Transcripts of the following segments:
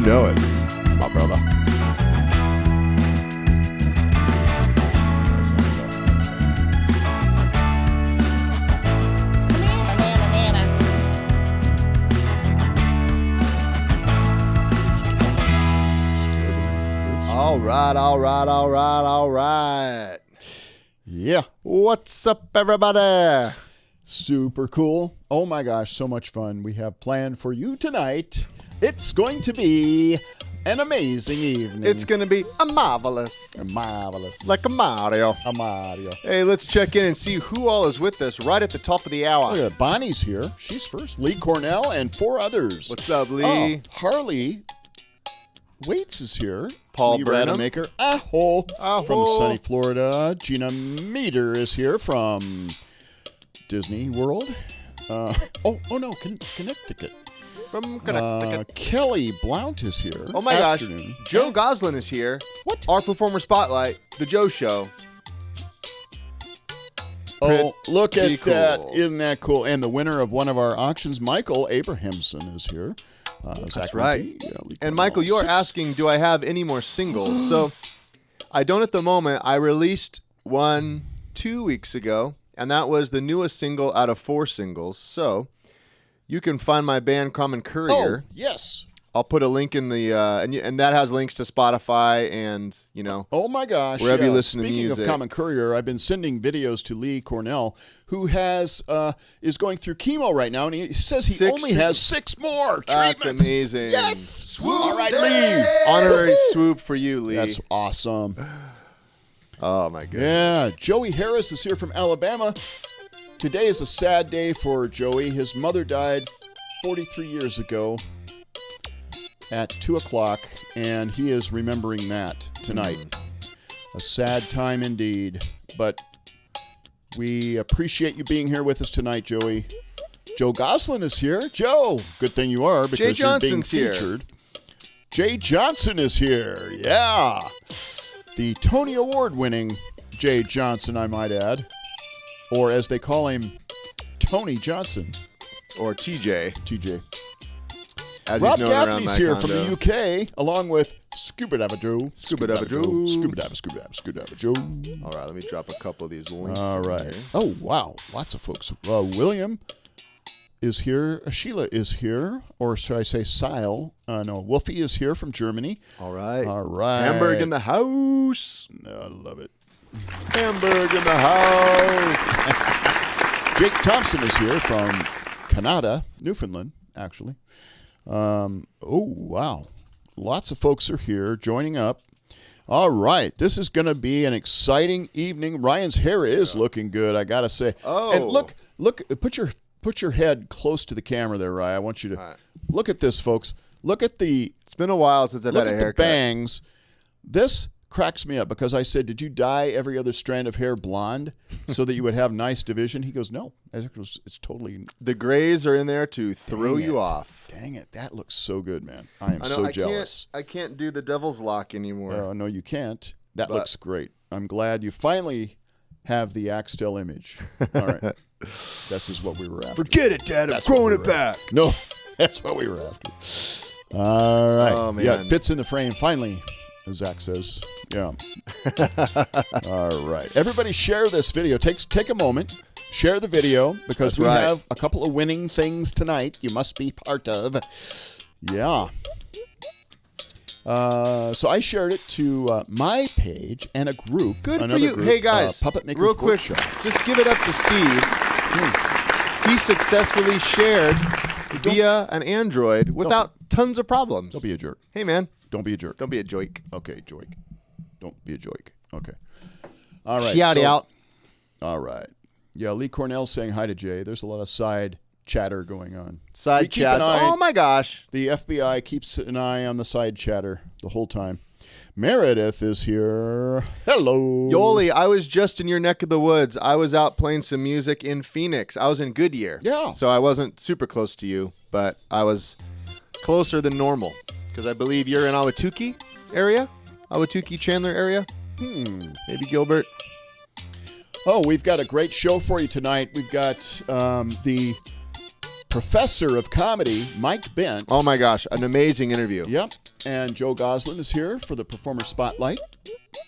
You know it, my brother. All right. Yeah. What's up, everybody? Super cool. Oh my gosh, so much fun we have planned for you tonight. It's going to be an amazing evening. It's going to be marvelous. Marvelous. Like a Mario. A Mario. Hey, let's check in and see who all is with us right at the top of the hour. Look at Bonnie's here. She's first. Lee Cornell and 4 others. What's up, Lee? Oh, Harley Waits is here. Paul Lee Brenham. Rademacher. Aho. Aho. From sunny Florida. Gina Meter is here from Disney World. No, Connecticut. From Connecticut. Kelly Blount is here. Oh my gosh. Joe Goslin is here. What? Our Performer Spotlight, the Joe Show. Oh, look Pretty at that. cool. Isn't that cool? And the winner of one of our auctions, Michael Abrahamson, is here. That's right. And Michael, you're asking, do I have any more singles? So I don't at the moment. I released one 2 weeks ago, and that was the newest single out of 4 singles. So you can find my band Common Courier. Oh, yes. I'll put a link in the and that has links to Spotify and Oh my gosh! wherever you listen to Speaking music. of Common Courier, I've been sending videos to Lee Cornell, who is going through chemo right now, and he says he only has 6 more treatments. That's amazing. Yes. Swoop. All right, Lee. Honorary swoop for you, Lee. That's awesome. Oh my goodness. Yeah, Joey Harris is here from Alabama. Today is a sad day for Joey. His mother died 43 years ago at 2 o'clock, and he is remembering that tonight. A sad time indeed, but we appreciate you being here with us tonight, Joey. Joe Goslin is here. Joe, good thing you are, because Jay you're being Johnson's here. featured. Jay Johnson is here. Yeah. The Tony Award-winning Jay Johnson, I might add. Or as they call him, Tony Johnson. Or TJ. TJ. As Rob he's known around Gaffney's my here condo. from the UK, along with Scuba Dabba Joe. Scuba Dabba Joe. Scuba Dabba Joe. All right, let me drop a couple of these links. All in right. here. Oh, wow. Lots of folks. William is here. Sheila is here. Or should I say Sile? No, Wolfie is here from Germany. All right. All right. Hamburg in the house. I love it. Hamburg in the house. Jake Thompson is here from Canada, Newfoundland, actually. Oh, wow. Lots of folks are here joining up. All right. This is going to be an exciting evening. Ryan's hair is looking good, I got to say. Oh. And look, put your head close to the camera there, Ryan. I want you to look at this, folks. Look at the It's been a while since I've had a the haircut. bangs. This cracks me up because I said, did you dye every other strand of hair blonde so that you would have nice division? He goes, no. It's totally... The grays are in there to throw you off. Dang it. That looks so good, man. I am so jealous. I can't do the devil's lock anymore. No, you can't. That looks great. I'm glad you finally have the Axtell image. All right. This is what we were after. Forget it, Dad. I'm growing it back. No, that's what we were after. All right. Oh, man. Yeah, it fits in the frame finally, as Zach says. Yeah. All right. Everybody share this video. Take a moment. Share the video because we have a couple of winning things tonight you must be part of. Yeah. So I shared it to my page and a group. Good for you. Group, hey, guys, Puppet Makers real quick, Workshop. just give it up to Steve. He successfully shared via an Android without tons of problems. Don't be a jerk. Hey, man. Don't be a jerk. Don't be a joik. Okay, joik. Don't be a joik. Okay. All right. Shout out. All right. Yeah, Lee Cornell saying hi to Jay. There's a lot of side chatter going on. Side chats. Oh, my gosh. The FBI keeps an eye on the side chatter the whole time. Meredith is here. Hello. Yoli, I was just in your neck of the woods. I was out playing some music in Phoenix. I was in Goodyear. Yeah. So I wasn't super close to you, but I was closer than normal because I believe you're in Ahwatukee area? Ahwatukee, Chandler area? Maybe Gilbert. Oh, we've got a great show for you tonight. We've got the professor of comedy, Mike Bent. Oh my gosh, an amazing interview. Yep. And Joe Goslin is here for the Performer Spotlight.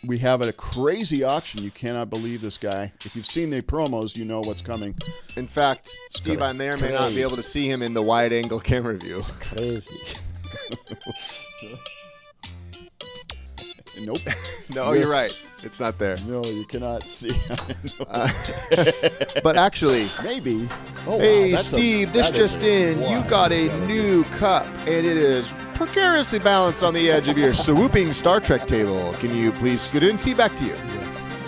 We have a crazy auction. You cannot believe this guy. If you've seen the promos, you know what's coming. In fact, Steve, I may or may not be able to see him in the wide-angle camera view. It's crazy. Nope. No, you're right. It's not there. No, you cannot see. But actually, maybe. Oh, hey, wow, Steve, this just in. You got a new cup, and it is precariously balanced on the edge of your swooping Star Trek table. Can you please scoot in? See, back to you.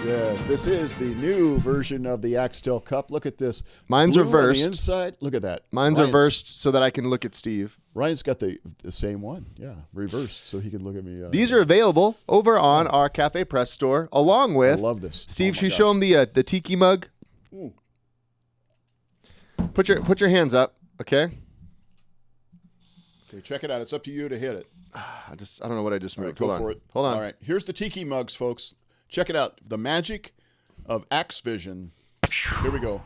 Yes, this is the new version of the Axtell Cup. Look at this. Mine's Blue reversed. On the inside. Look at that. Mine's reversed so that I can look at Steve. Ryan's got the same one. Yeah, reversed, so he can look at me. These are available over on our Cafe Press store, along with. I love this. Steve, should you show him the Tiki mug? Mm. Put your hands up, okay? Okay, check it out. It's up to you to hit it. I don't know what I just moved. Right, go for it. Hold on. All right, here's the Tiki mugs, folks. Check it out. The magic of Axe Vision. Here we go.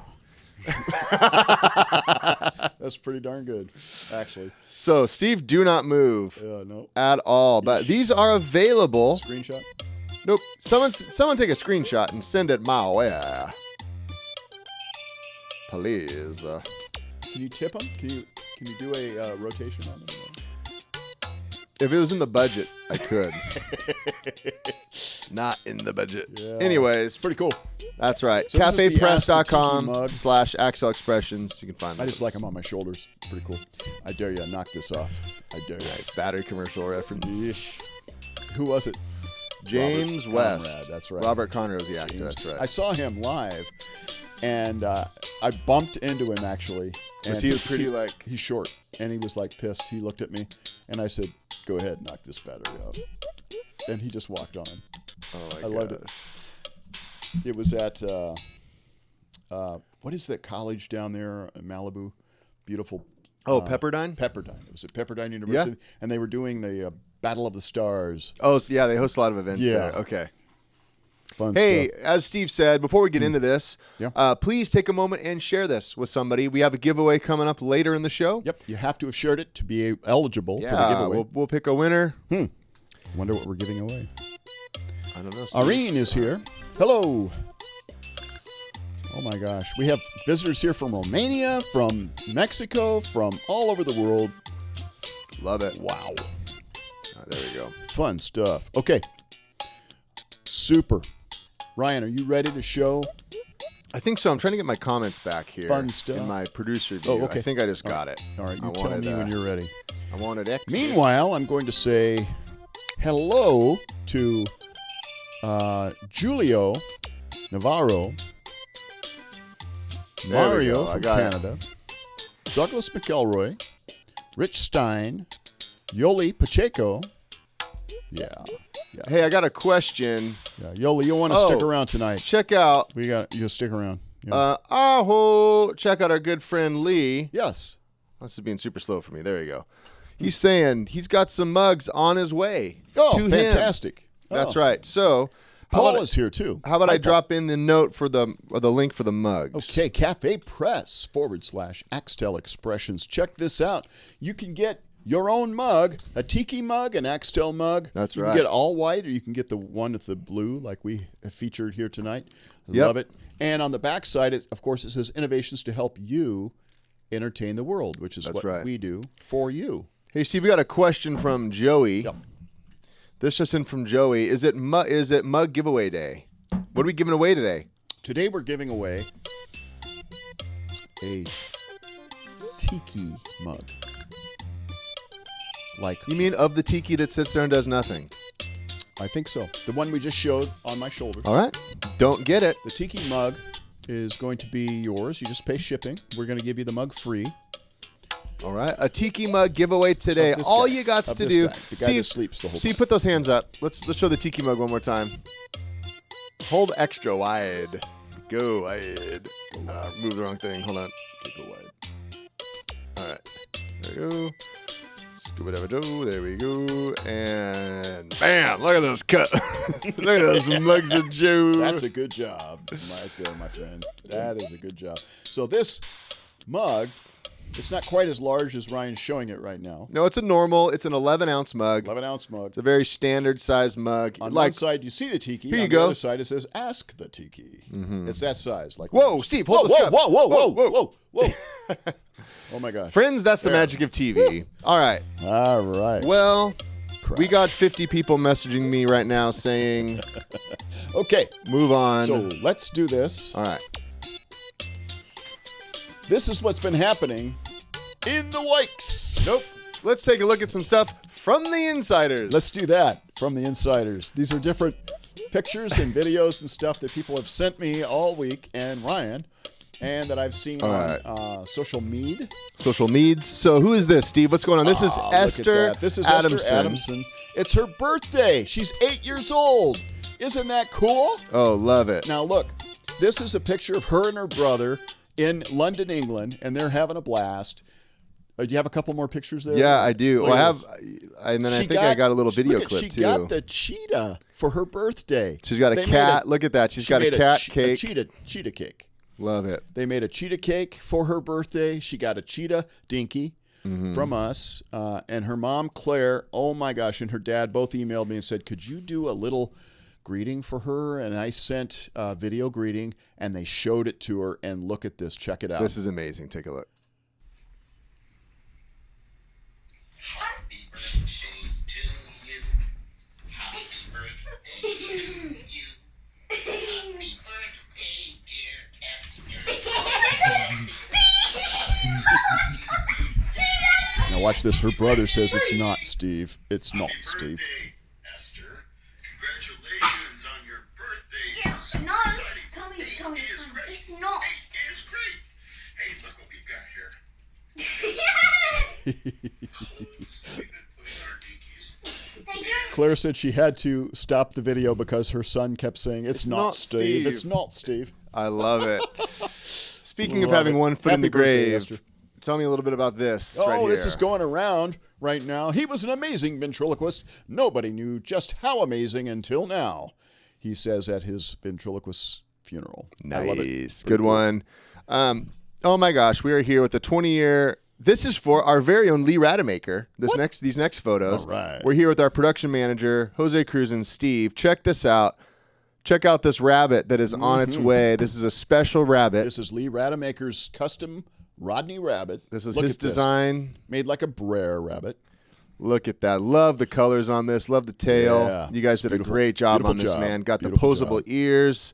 That's pretty darn good, actually. So, Steve, do not move No. at all. But these are available. Screenshot? Nope. Someone take a screenshot and send it my way. Please. Can you tip them? Can you do a rotation on them? If it was in the budget, I could. Not in the budget. Yeah. Anyways. Pretty cool. That's right. So CafePress.com/Axtell Expressions. You can find those. I just like them on my shoulders. Pretty cool. I dare you. Knock this off. I dare you. Nice battery commercial reference. Yeesh. Who was it? James Robert West. Conrad, that's right. Robert Conrad was the actor. That's right. I saw him live, and I bumped into him, actually. Was he pretty like... He's short, and he was like pissed. He looked at me, and I said, go ahead, knock this battery out. And he just walked on. Oh, my God. I loved it. It was at, what is that college down there in Malibu? Beautiful. Pepperdine? Pepperdine. It was at Pepperdine University, and they were doing the Battle of the Stars. Oh, so yeah, they host a lot of events there. Okay. Fun Hey, stuff. as Steve said, before we get into this, please take a moment and share this with somebody. We have a giveaway coming up later in the show. Yep, you have to have shared it to be eligible for the giveaway. We'll pick a winner. Wonder what we're giving away. I don't know. Steve. Irene is here. Hello. Oh my gosh. We have visitors here from Romania, from Mexico, from all over the world. Love it. Wow. There we go. Fun stuff. Okay. Super. Ryan, are you ready to show? I think so. I'm trying to get my comments back here. Fun stuff. In my producer view. Oh, okay. I think I just got it. All right. You tell me when you're ready. I wanted X. Meanwhile, I'm going to say hello to Julio Navarro, Mario from Canada, Douglas McElroy, Rich Stein, Yoli Pacheco. Yeah. Hey, I got a question. Yeah, Yoli, you'll want to stick around tonight. Check out. You'll stick around. Yeah. Check out our good friend Lee. Yes. This is being super slow for me. There you go. He's saying he's got some mugs on his way. Oh, to fantastic. Him. That's right. So Paul is here too. How about I drop in the note for the link for the mugs? Okay, Cafe Press /Axtell Expressions. Check this out. You can get your own mug, a Tiki mug, an Axtell mug. That's right. You can get all white, or you can get the one with the blue, like we have featured here tonight. Love it. And on the back side, of course, it says innovations to help you entertain the world, which is what we do for you. Hey, Steve, we got a question from Joey. Yep. This just in from Joey. Is it mug giveaway day? What are we giving away today? Today we're giving away a Tiki mug. You mean of the Tiki that sits there and does nothing? I think so. The one we just showed on my shoulder. All right. Don't get it. The Tiki mug is going to be yours. You just pay shipping. We're going to give you the mug free. All right. A Tiki mug giveaway today. All you got to do. The guy that sleeps the whole time. Steve, put those hands up. Let's show the Tiki mug one more time. Hold extra wide. Go wide. Move the wrong thing. Hold on. Okay, go wide. All right. There we go. There we go. And bam! Look at those cups. Look at those mugs of Joe. That's a good job right there, my friend. That is a good job. So this mug It's not quite as large as Ryan's showing it right now. No, it's an 11-ounce mug. 11-ounce mug. It's a very standard size mug. On one side, you see the Tiki. Here you on go. the other side, it says, ask the Tiki. It's that size. Like, whoa, Steve, hold this cup. Whoa. Oh, my gosh. Friends, that's the magic of TV. All right. All right. Well, we got 50 people messaging me right now saying, okay, move on. So let's do this. All right. This is what's been happening in the Wikes. Nope. Let's take a look at some stuff from the insiders. Let's do that from the insiders. These are different pictures and videos and stuff that people have sent me all week, and Ryan, and that I've seen on social media. Social meds. So who is this, Steve? What's going on? This is Esther. This is Adamson. Esther Adamson. It's her birthday. She's 8 years old. Isn't that cool? Oh, love it. Now look, this is a picture of her and her brother in London, England, and they're having a blast. Do you have a couple more pictures there? Yeah, I do. Well, I think I got a little video clip too. She got the cheetah for her birthday. She's got a cat. Look at that. She's got a cat cake. A cheetah cake. Love it. They made a cheetah cake for her birthday. She got a cheetah dinky from us. And her mom, Claire, oh my gosh, and her dad both emailed me and said, could you do a little greeting for her? And I sent a video greeting, and they showed it to her. And look at this. Check it out. This is amazing. Take a look. Happy birthday to you. Happy birthday to you. Happy birthday, dear Esther. Now watch this. Her brother says it's not Steve. It's not Steve. Birthday, Esther. Congratulations on your birthday. It's so No, exciting. tell me, 8 is great. it's not. 8 is great. Hey, look what we've got here. Clothes that we've been putting on our Tikis. Claire said she had to stop the video because her son kept saying, it's not Steve. It's not Steve. I love it. Speaking of having one foot in the grave, tell me a little bit about this right here. This is going around right now. He was an amazing ventriloquist. Nobody knew just how amazing until now, he says at his ventriloquist funeral. Nice. I love it. Good one. Oh my gosh, we are here with the 20-year. This is for our very own Lee Rademacher. These next photos. All right. We're here with our production manager, Jose Cruz and Steve. Check this out. Check out this rabbit that is on its way. This is a special rabbit. This is Lee Rademacher's custom Rodney rabbit. This is his design. Made like a Brer rabbit. Look at that. Love the colors on this. Love the tail. Yeah, you guys did a great job on this, man. Got the posable ears.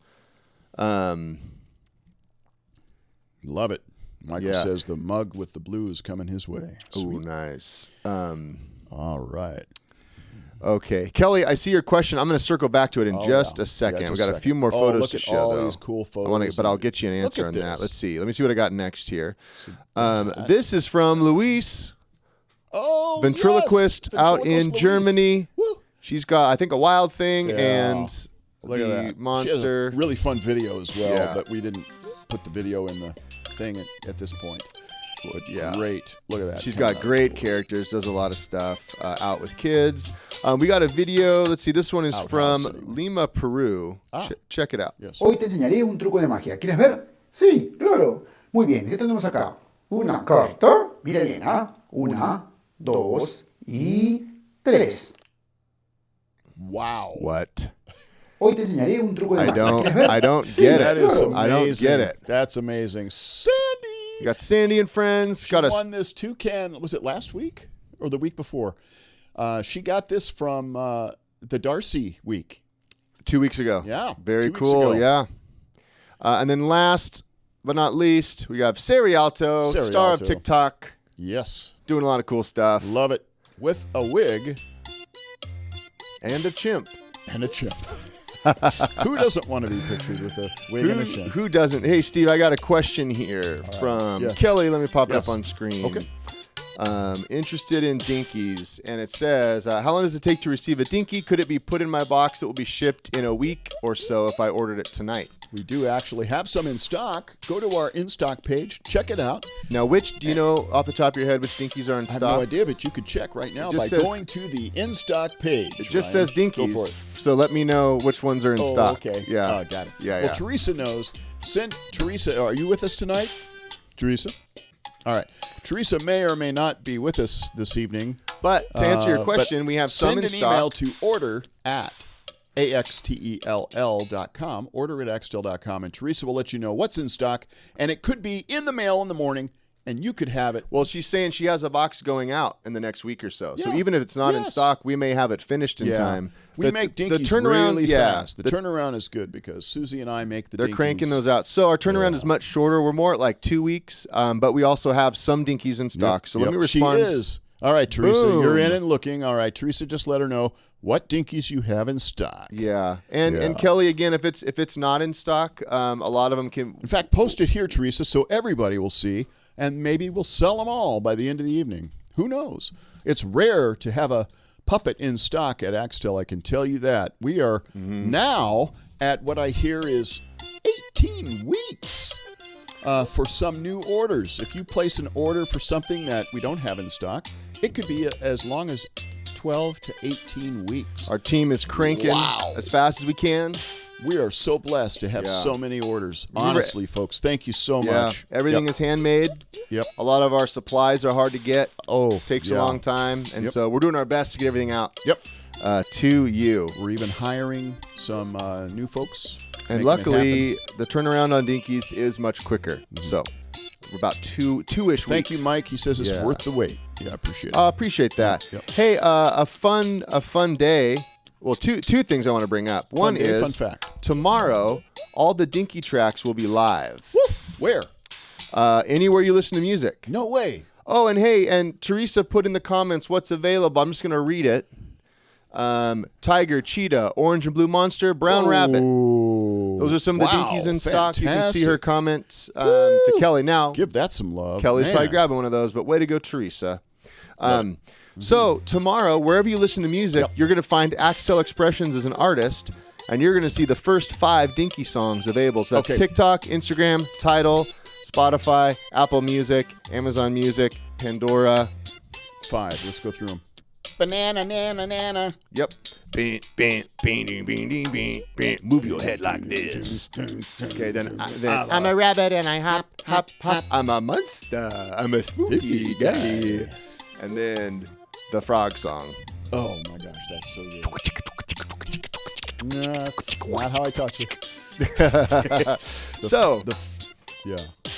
Love it. Michael says the mug with the blue is coming his way. Oh, nice. All right. Okay. Kelly, I see your question. I'm going to circle back to it in just a second. Yeah, We've got a few more photos to show, all though. These cool photos. But I'll get you an answer on that. Let's see. Let me see what I got next here. That. This is from Louise. Oh, ventriloquist out in Louise. Germany. Woo. She's got, I think, a wild thing and Look at the that. monster. She has a really fun video as well, Yeah. but we didn't put the video in the thing at this point. But great. Look at that. She's got great characters, does a lot of stuff out with kids. We got a video. Let's see. This one is from Lima, Peru. Check it out. Yes. Hoy te enseñaré un truco de magia. ¿Quieres ver? Sí, claro. Muy bien. ¿Qué tenemos acá? Una carta. Mira bien, ¿ah? 1, 2 y 3. Wow. What? Hoy te enseñaré un truco de magia. ¿Quieres ver? I don't get it. That is amazing. I don't get it. That's amazing. Sandy. You got Sandy and friends. She won this toucan. Was it last week or the week before? She got this from the Darcy week. 2 weeks ago. Yeah. Very 2 weeks cool. ago. Yeah. And then last but not least, we have Serialto, star of TikTok. Yes. Doing a lot of cool stuff. Love it. With a wig. And a chimp. And a chimp. Who doesn't want to be pictured with a wig and a chimp? Who doesn't? Hey, Steve, I got a question here from Kelly. Let me pop it up on screen. Okay. Interested in dinkies, and it says, how long does it take to receive a dinky? Could it be put in my box that will be shipped in a week or so if I ordered it tonight? We do actually have some in stock. Go to our in-stock page. Check it out. Now, do you know off the top of your head which dinkies are in stock? I have no idea, but you could check right now by going to the in-stock page. It just says dinkies. Go for it. So let me know which ones are in stock. Okay. Yeah. Oh, got it. Yeah, Well, Teresa knows. Send Teresa. Are you with us tonight, Teresa? All right. Teresa may or may not be with us this evening. But to answer your question, we have some in stock. Send an email to order@axtell.com, order@axtell.com, and Teresa will let you know what's in stock, and it could be in the mail in the morning, and you could have it. Well, she's saying she has a box going out in the next week or so. Yeah. So even if it's not in stock, we may have it finished in time. We make dinkies really fast. The turnaround is good because Susie and I make the They're dinkies. cranking those out. So our turnaround is much shorter. We're more at like 2 weeks, but we also have some dinkies in stock. So let me respond. She is. All right, Teresa, Boom. you're in and looking. All right, Teresa, just let her know what dinkies you have in stock. Yeah. And Kelly, again, if it's not in stock, a lot of them can. In fact, post it here, Teresa, so everybody will see, and maybe we'll sell them all by the end of the evening. Who knows? It's rare to have a puppet in stock at Axtell, I can tell you that. We are now at what I hear is 18 weeks for some new orders. If you place an order for something that we don't have in stock, it could be as long as 12 to 18 weeks. Our team is cranking as fast as we can. We are so blessed to have so many orders. Honestly, folks, thank you so much. Everything is handmade. Yep. A lot of our supplies are hard to get. Oh, takes a long time, and so we're doing our best to get everything out. Yep. To you. We're even hiring some new folks. And luckily, the turnaround on dinkies is much quicker. So we're about two-ish weeks. Thank you, Mike. He says it's worth the wait. Yeah, I appreciate it. Appreciate that. Yep. Hey, a fun day. Well, two things I want to bring up. One is fun fact. Tomorrow, all the dinky tracks will be live. Woo! Where? Anywhere you listen to music. No way. Oh, and hey, and Teresa put in the comments what's available. I'm just going to read it. Tiger, cheetah, orange and blue monster, brown rabbit. Those are some of the dinkies in stock. You can see her comments to Kelly. Now, give that some love. Kelly's probably grabbing one of those, but way to go, Teresa. So tomorrow, wherever you listen to music, you're going to find Axtell Expressions as an artist, and you're going to see the first 5 dinky songs available. So that's TikTok, Instagram, Tidal, Spotify, Apple Music, Amazon Music, Pandora. 5. Let's go through them. Banana. Yep. Move your head like this. Okay, then I'm a rabbit and I hop, hop, hop. I'm a monster. I'm a spooky guy. And then the frog song. Oh my gosh, that's so good. No, that's not how I talk to you.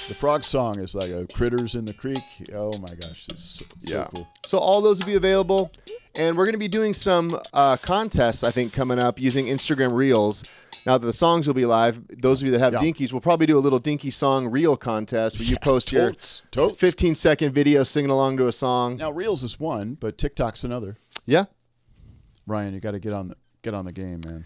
The frog song is like a critters in the creek. Oh my gosh, this is so cool. So all those will be available, and we're going to be doing some contests, I think, coming up using Instagram Reels. Now that the songs will be live, those of you that have dinkies, we'll probably do a little dinky song reel contest where you post your 15-second video singing along to a song. Now Reels is one, but TikTok's another. Yeah. Ryan, you got to get on the game, man.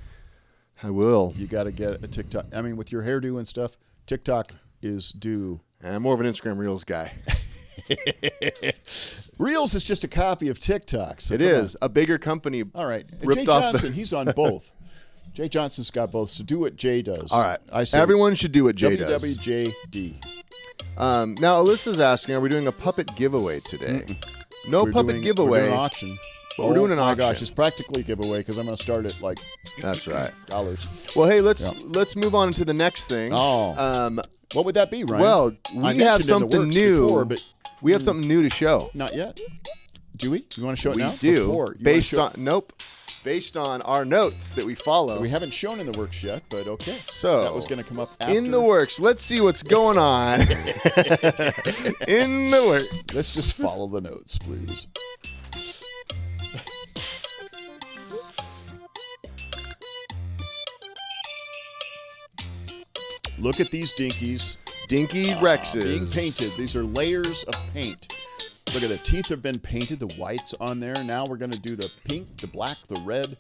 I will. You got to get a TikTok. I mean, with your hairdo and stuff, TikTok is due. I'm more of an Instagram Reels guy. Reels is just a copy of TikTok. So it is. A bigger company. All right. Ripped Jay Johnson, he's on both. Jay Johnson's got both, so do what Jay does. All right. I say everyone should do what Jay does. WWJD. Now, Alyssa's asking, are we doing a puppet giveaway today? No puppet giveaway. We're doing an auction. But we're doing an auction. Oh my gosh, it's practically a giveaway because I'm going to start at like That's right. $. Well, hey, let's move on to the next thing. Oh. What would that be, Ryan? Well, we have something new. Before, but we have something new to show. Not yet. Do we? You want to show it now? We do. Before. Based on our notes that we follow. We haven't shown in the works yet, but okay. So that was going to come up after. In the works. Let's see what's going on. In the works. Let's just follow the notes, please. Look at these dinkies. Dinky Rexes. Being painted. These are layers of paint. Look at the teeth have been painted, the whites on there. Now we're going to do the pink, the black, the red.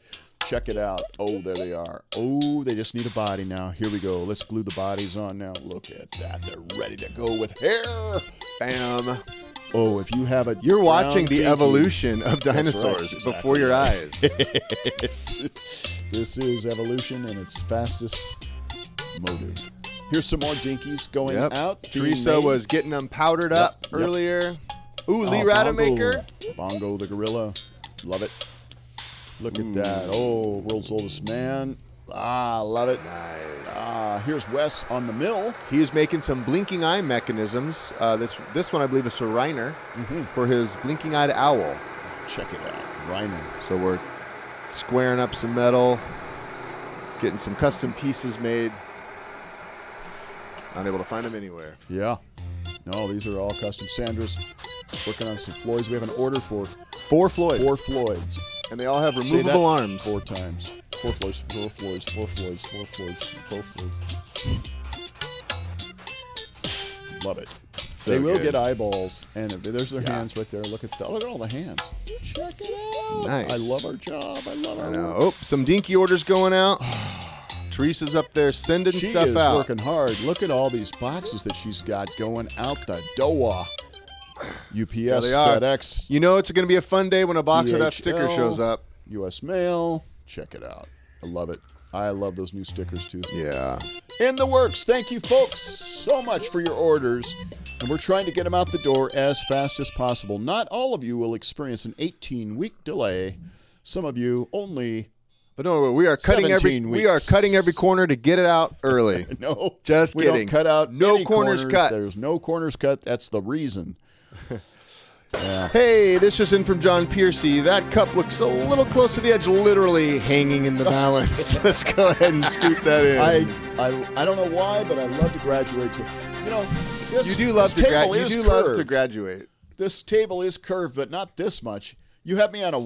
Check it out. Oh, there they are. Oh, they just need a body now. Here we go. Let's glue the bodies on now. Look at that. They're ready to go with hair. Bam. Oh, if you have a You're watching the dinky, evolution of dinosaurs before your eyes. This is evolution in its fastest motive. Here's some more dinkies going out. Teresa was getting them powdered up earlier. Ooh, Lee Rademacher. Bongo the gorilla. Love it. Look at that. Oh, world's oldest man. Love it. Nice. Here's Wes on the mill. He is making some blinking eye mechanisms. This one, I believe, is for Reiner for his blinking eyed owl. Check it out. Reiner. So we're squaring up some metal, getting some custom pieces made. Not able to find them anywhere. Yeah. No, these are all custom. Sandra's working on some Floyds. We have an order for 4 Floyds. 4 Floyds. And they all have Say that removable arms. 4 times. 4 Floyds, 4 Floyds, 4 Floyds, 4 Floyds, 4 Floyds. Love it. So they will good. get eyeballs, and there's their hands right there. Look at all the hands. Check it out. Nice. I love our job. I love our I know. work. Oh, some dinky orders going out. Teresa's up there sending She stuff is out. working hard. Look at all these boxes that she's got going out the door. UPS, they are. FedEx, You know it's going to be a fun day when a box with that sticker DHL. shows up. U.S. Mail. Check it out. I love it. I love those new stickers, too. Yeah. In the works. Thank you, folks, so much for your orders. And we're trying to get them out the door as fast as possible. Not all of you will experience an 18-week delay. Some of you only. But no, we are cutting 17 weeks. corner to get it out early. No. Just we kidding. Don't cut out No any corners cut. There's no corners cut. That's the reason. Yeah. Hey, this is in from John Piercy. That cup looks a little close to the edge, literally hanging in the balance. Let's go ahead and scoot that in. I don't know why, but I love to graduate to. This, you do love this to table is love to curved. graduate. This table is curved, but not this much. You have me on a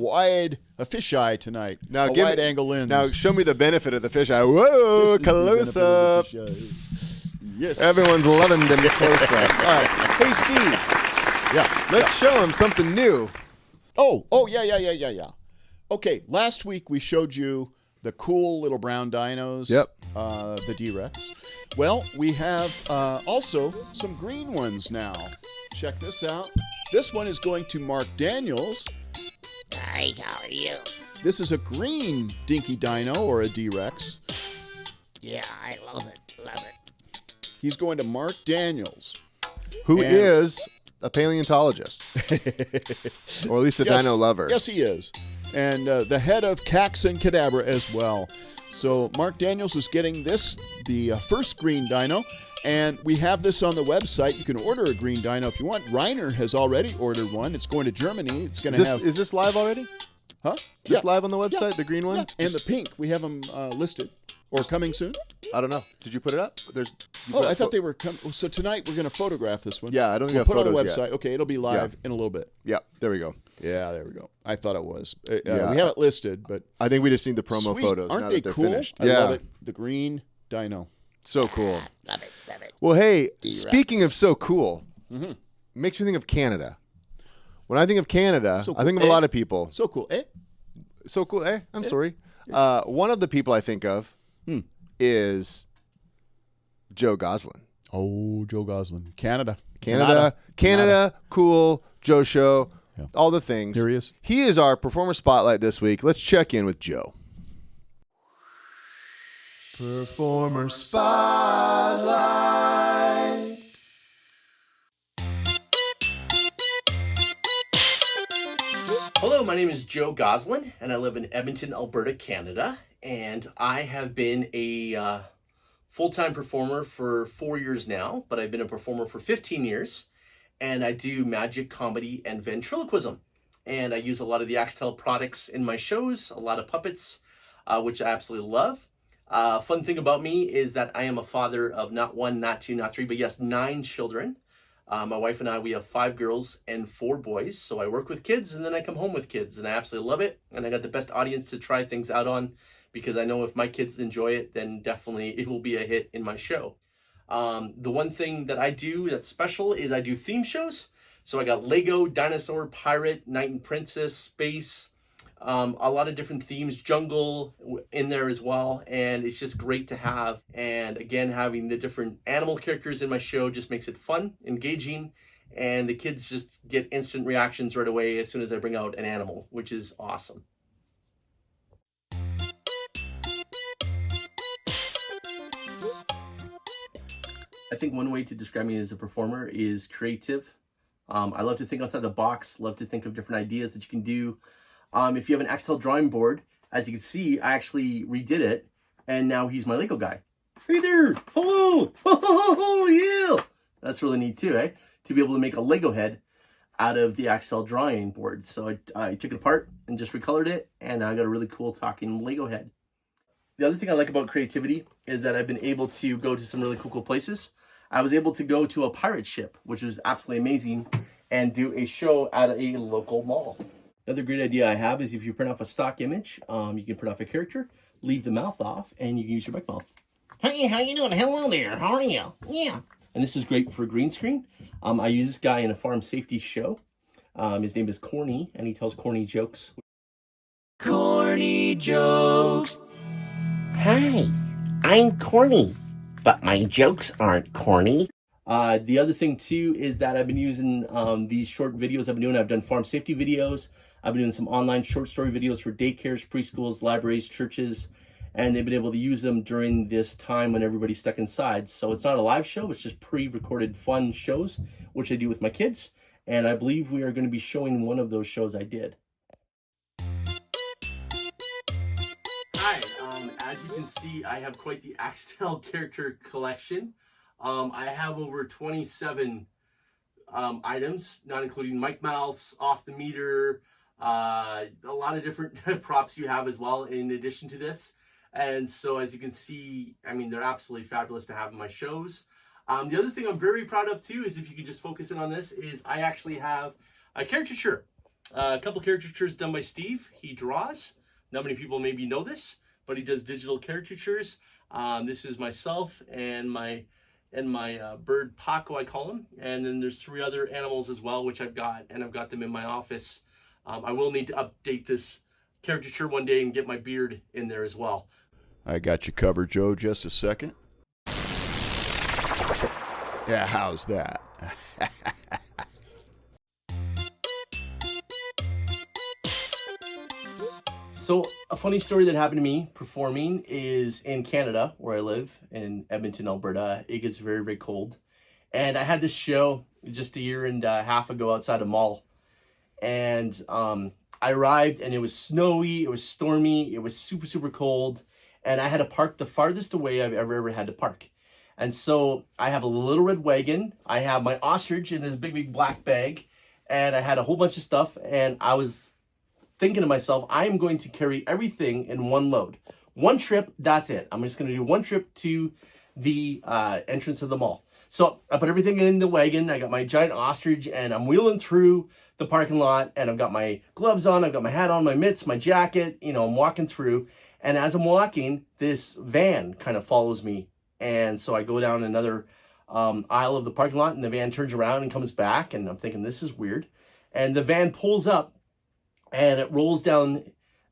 fisheye tonight. Now, wide angle lens. Now, show me the benefit of the fisheye. Whoa, close up. Yes. Everyone's loving them close-ups. All right. Hey, Steve. Yeah. Let's show him something new. Oh, yeah. Okay, last week we showed you the cool little brown dinos. Yep. The D-Rex. Well, we have also some green ones now. Check this out. This one is going to Mark Daniels. Hi, how are you? This is a green Dinky Dino or a D-Rex. Yeah, I love it. He's going to Mark Daniels. Who And- is a paleontologist. Or at least a dino lover. Yes, he is. And the head of Cax and Cadabra as well. So Mark Daniels is getting this, the first green dino. And we have this on the website. You can order a green dino if you want. Reiner has already ordered one. It's going to Germany. It's going to have... Is this live already? Huh? Just live on the website, the green one? Yeah. And the pink, we have them listed. Or coming soon. I don't know. Did you put it up? I thought they were coming. So tonight we're going to photograph this one. Yeah, I don't think we'll I put it on the photos website. yet. Okay, it'll be live in a little bit. Yeah, there we go. Yeah, there we go. I thought it was. We Yeah. have it listed, but I think we just need the promo sweet. photos. Aren't now they that they're cool? finished. I Yeah, love it. The green dino. so cool. Love it. Well, hey, D-Rex. speaking of so cool, makes me think of Canada. When I think of Canada, So I think of cool. a lot of people. So cool. So cool. I'm sorry. One of the people I think of is Joe Goslin. Oh, Joe Goslin. Canada, cool, Joe Show, Yeah. all the things. Here he is. He is our Performer Spotlight this week. Let's check in with Joe. Performer Spotlight. Hello, my name is Joe Goslin, and I live in Edmonton, Alberta, Canada. And I have been a full-time performer for 4 years now, but I've been a performer for 15 years. And I do magic, comedy, and ventriloquism. And I use a lot of the Axtell products in my shows, a lot of puppets, which I absolutely love. Fun thing about me is that I am a father of not one, not two, not three, but yes, 9 children. My wife and I, we have 5 girls and 4 boys. So I work with kids and then I come home with kids and I absolutely love it. And I got the best audience to try things out on because I know if my kids enjoy it, then definitely it will be a hit in my show. The one thing that I do that's special is I do theme shows. So I got Lego, Dinosaur, Pirate, Knight and Princess, Space, a lot of different themes, jungle in there as well. And it's just great to have. And again, having the different animal characters in my show just makes it fun, engaging, and the kids just get instant reactions right away as soon as I bring out an animal, which is awesome. I think one way to describe me as a performer is creative. I love to think outside the box, love to think of different ideas that you can do. If you have an Axtell drawing board, as you can see, I actually redid it. and now he's my Lego guy. Hey there, hello, oh yeah. That's really neat too, eh? To be able to make a Lego head out of the Axtell drawing board. So I took it apart and just recolored it, and I got a really cool talking Lego head. The other thing I like about creativity is that I've been able to go to some really cool places. I was able to go to a pirate ship, which was absolutely amazing, and do a show at a local mall. Another great idea I have is if you print off a stock image, you can print off a character, leave the mouth off, and you can use your mic mouth. Hey, how you doing? Hello there. How are you? Yeah. And this is great for green screen. I use this guy in a farm safety show. His name is Corny, and he tells corny jokes. Corny jokes. Hi, I'm corny, but my jokes aren't corny. The other thing too is that I've been using these short videos I've been doing. I've done farm safety videos. I've been doing some online short story videos for daycares, preschools, libraries, churches, and they've been able to use them during this time when everybody's stuck inside. So it's not a live show, it's just pre-recorded fun shows, which I do with my kids. And I believe we are going to be showing one of those shows I did. Hi, as you can see, I have quite the Axtell character collection. I have over 27 items, not including mic mouths, off the meter, a lot of different props you have as well in addition to this. And so as you can see, I mean, they're absolutely fabulous to have in my shows. The other thing I'm very proud of too is, if you can just focus in on this, is I actually have a caricature. A couple caricatures done by Steve. He draws. Not many people maybe know this, but he does digital caricatures. This is myself and my bird Paco, I call him. And then there's 3 other animals as well, which I've got, and I've got them in my office. I will need to update this caricature one day and get my beard in there as well. I got you covered, Joe. Just a second. Yeah, how's that? So a funny story that happened to me performing is in Canada, where I live, in Edmonton, Alberta. It gets very, very cold. And I had this show just a year and a half ago outside a mall. And I arrived and it was snowy, it was stormy, it was super, super cold. And I had to park the farthest away I've ever had to park. And so I have a little red wagon. I have my ostrich in this big, big black bag. And I had a whole bunch of stuff. And I was thinking to myself, I am going to carry everything in one load. One trip, that's it. I'm just going to do one trip to the entrance of the mall. So I put everything in the wagon. I got my giant ostrich and I'm wheeling through the parking lot, and I've got my gloves on, I've got my hat on, my mitts, my jacket, you know, I'm walking through. And as I'm walking, this van kind of follows me. And so I go down another aisle of the parking lot, and the van turns around and comes back, and I'm thinking, this is weird. And the van pulls up and it rolls down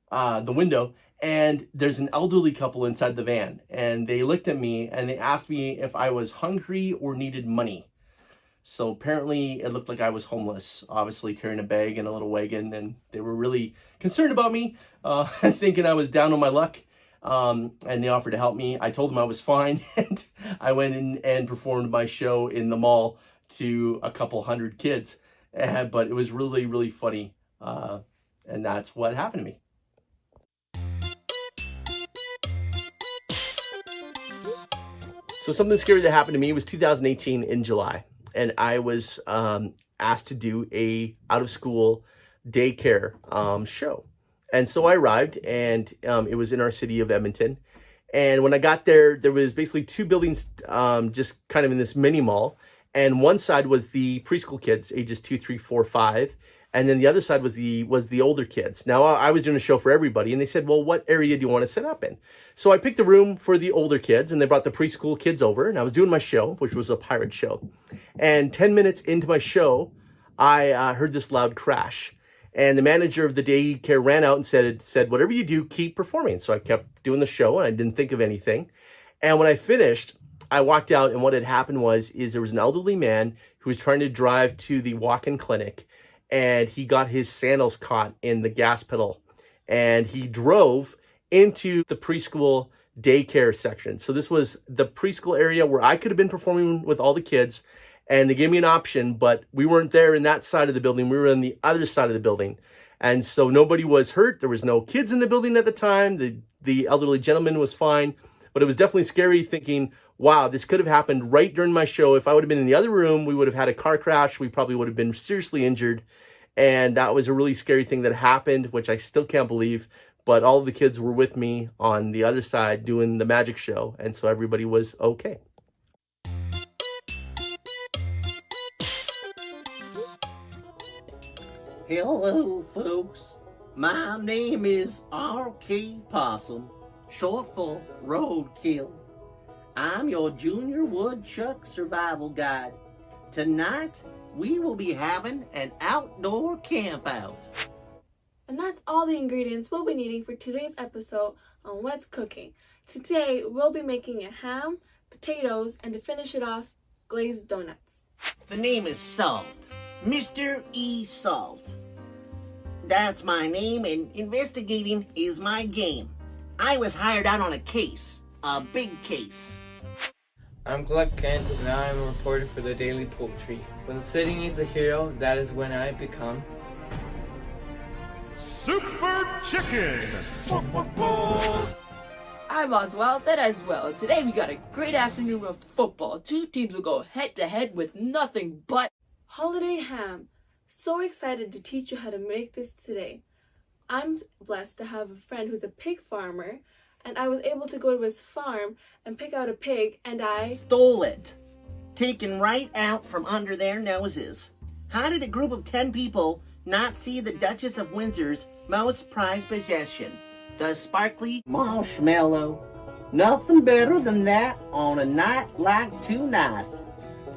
the window, and there's an elderly couple inside the van, and they looked at me and they asked me if I was hungry or needed money. So apparently it looked like I was homeless, obviously carrying a bag and a little wagon, and they were really concerned about me, thinking I was down on my luck, and they offered to help me. I told them I was fine, and I went in and performed my show in the mall to a couple hundred kids, but it was really, really funny, and that's what happened to me. So something scary that happened to me was 2018 in July. And I was asked to do a out-of-school daycare show. And so I arrived, and it was in our city of Edmonton. And when I got there, there was basically 2 buildings just kind of in this mini mall. And one side was the preschool kids, ages 2, 3, 4, 5. And then the other side was the older kids. Now, I was doing a show for everybody, and they said, well, what area do you want to set up in? So I picked a room for the older kids, and they brought the preschool kids over, and I was doing my show, which was a pirate show. And 10 minutes into my show, I heard this loud crash. And the manager of the daycare ran out and said, whatever you do, keep performing. So I kept doing the show, and I didn't think of anything. And when I finished, I walked out, and what had happened was there was an elderly man who was trying to drive to the walk-in clinic, and he got his sandals caught in the gas pedal, and he drove into the preschool daycare section. So this was the preschool area where I could have been performing with all the kids, and they gave me an option, but we weren't there in that side of the building. We were on the other side of the building. And so nobody was hurt. There was no kids in the building at the time. The elderly gentleman was fine. But it was definitely scary thinking, wow, this could have happened right during my show. If I would have been in the other room, we would have had a car crash. We probably would have been seriously injured. And that was a really scary thing that happened, which I still can't believe. But all of the kids were with me on the other side doing the magic show. And so everybody was okay. Hello, folks. My name is R.K. Possum, short for Roadkill. I'm your Junior Woodchuck Survival Guide. Tonight, we will be having an outdoor camp out. And that's all the ingredients we'll be needing for today's episode on What's Cooking. Today, we'll be making a ham, potatoes, and to finish it off, glazed donuts. The name is Salt. Mr. E. Salt. That's my name, and investigating is my game. I was hired out on a case. A big case. I'm Gluck Kent, and I'm a reporter for the Daily Poultry. When the city needs a hero, that is when I become Super Chicken. I'm Oswald, that as well. Today we got a great afternoon of football. Two teams will go head to head with nothing but holiday ham. So excited to teach you how to make this today. I'm blessed to have a friend who's a pig farmer, and I was able to go to his farm and pick out a pig, and I stole it. Taken right out from under their noses. How did a group of 10 people not see the Duchess of Windsor's most prized possession? The sparkly marshmallow. Nothing better than that on a night like tonight.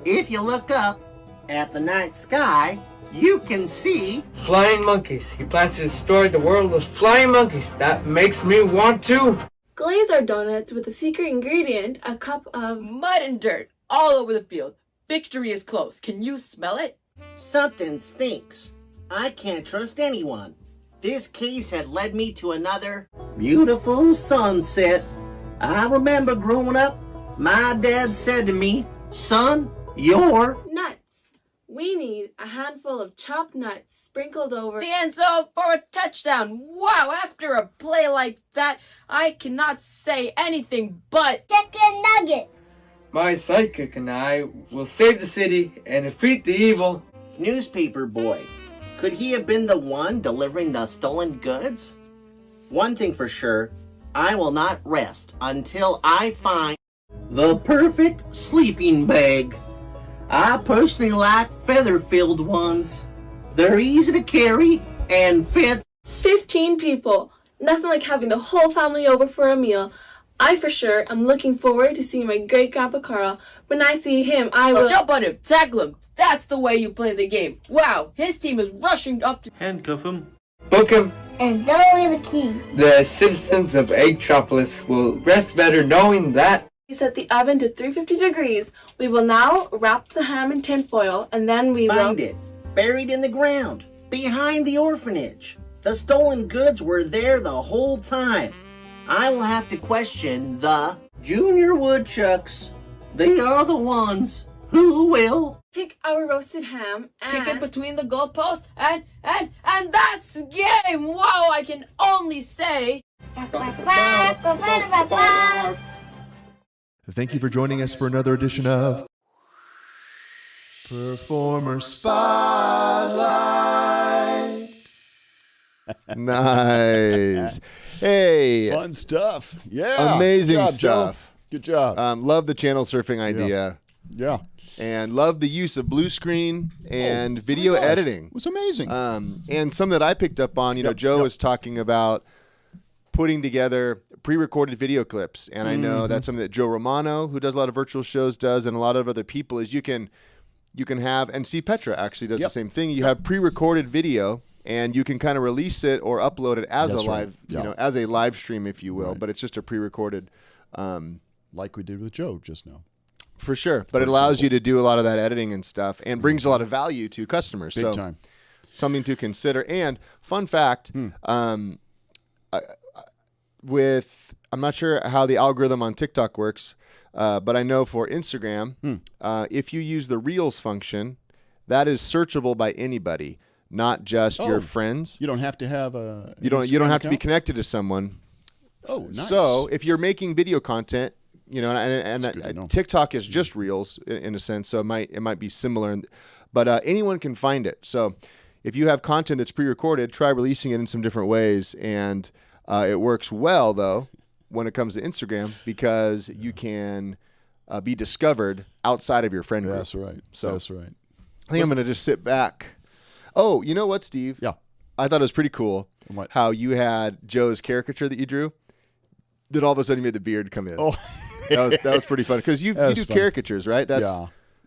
If you look up at the night sky, you can see flying monkeys. He plans to destroy the world with flying monkeys. That makes me want to glaze our donuts with the secret ingredient, a cup of mud and dirt all over the field. Victory is close. Can you smell it? Something stinks. I can't trust anyone. This case had led me to another beautiful sunset. I remember growing up, my dad said to me, son, you're nuts. We need a handful of chopped nuts sprinkled over the end zone for a touchdown. Wow, after a play like that, I cannot say anything but chicken nugget. My sidekick and I will save the city and defeat the evil newspaper boy. Could he have been the one delivering the stolen goods? One thing for sure, I will not rest until I find the perfect sleeping bag. I personally like feather-filled ones. They're easy to carry and fit 15 people. Nothing like having the whole family over for a meal. I for sure am looking forward to seeing my great-grandpa Carl. When I see him, I will jump on him, tackle him. That's the way you play the game. Wow, his team is rushing up to handcuff him, book him, and throw the key. The citizens of Eggtropolis will rest better knowing that. Set the oven to 350 degrees. We will now wrap the ham in tinfoil, and then we find it buried in the ground behind the orphanage. The stolen goods were there the whole time. I will have to question the Junior Woodchucks. They are the ones who will pick our roasted ham and kick it between the goalposts, and that's game. Wow, I can only say. Thank you for joining us for another edition of Performer Spotlight. Nice. Hey. Fun stuff. Yeah. Amazing Good job, stuff. Joe. Good job. Love the channel surfing idea. Yeah. And love the use of blue screen and video editing. It was amazing. And some that I picked up on, Joe was talking about putting together pre-recorded video clips. And I know that's something that Joe Romano, who does a lot of virtual shows, does, and a lot of other people, is you can have, and Steve Petra actually does the same thing. You have pre-recorded video, and you can kind of release it or upload it as as a live stream, if you will. But it's just a pre-recorded, like we did with Joe just now. For sure, but it allows you to do a lot of that editing and stuff, and brings a lot of value to customers. Big time. Something to consider. And fun fact, I'm not sure how the algorithm on TikTok works, but I know for Instagram, if you use the Reels function, that is searchable by anybody. not just your friends. You don't have to have a. You don't have to be connected to someone. Oh, nice. So if you're making video content, and TikTok is just Reels in a sense, so it might be similar, but anyone can find it. So if you have content that's pre-recorded, try releasing it in some different ways, and it works well though when it comes to Instagram because you can be discovered outside of your friend group. That's right. So that's right. I think I'm going to just sit back. Oh, you know what, Steve? Yeah. I thought it was pretty cool how you had Joe's caricature that you drew. Then all of a sudden you made the beard come in. Oh, that was pretty fun because you do caricatures, right? That's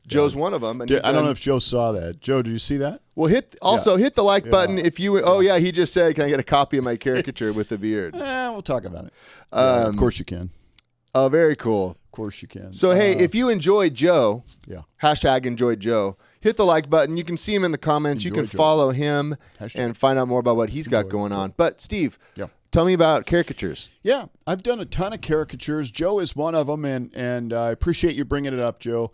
Joe's one of them. And I don't know if Joe saw that. Joe, did you see that? Well, hit the like button if you. Oh yeah, he just said, "Can I get a copy of my caricature with the beard?" We'll talk about it. Of course you can. Oh, very cool. Of course you can. So hey, if you enjoyed Joe, # enjoyed Joe. Hit the like button. You can see him in the comments. You can follow him and find out more about what he's got going on. But Steve, tell me about caricatures. Yeah, I've done a ton of caricatures. Joe is one of them, and I appreciate you bringing it up, Joe.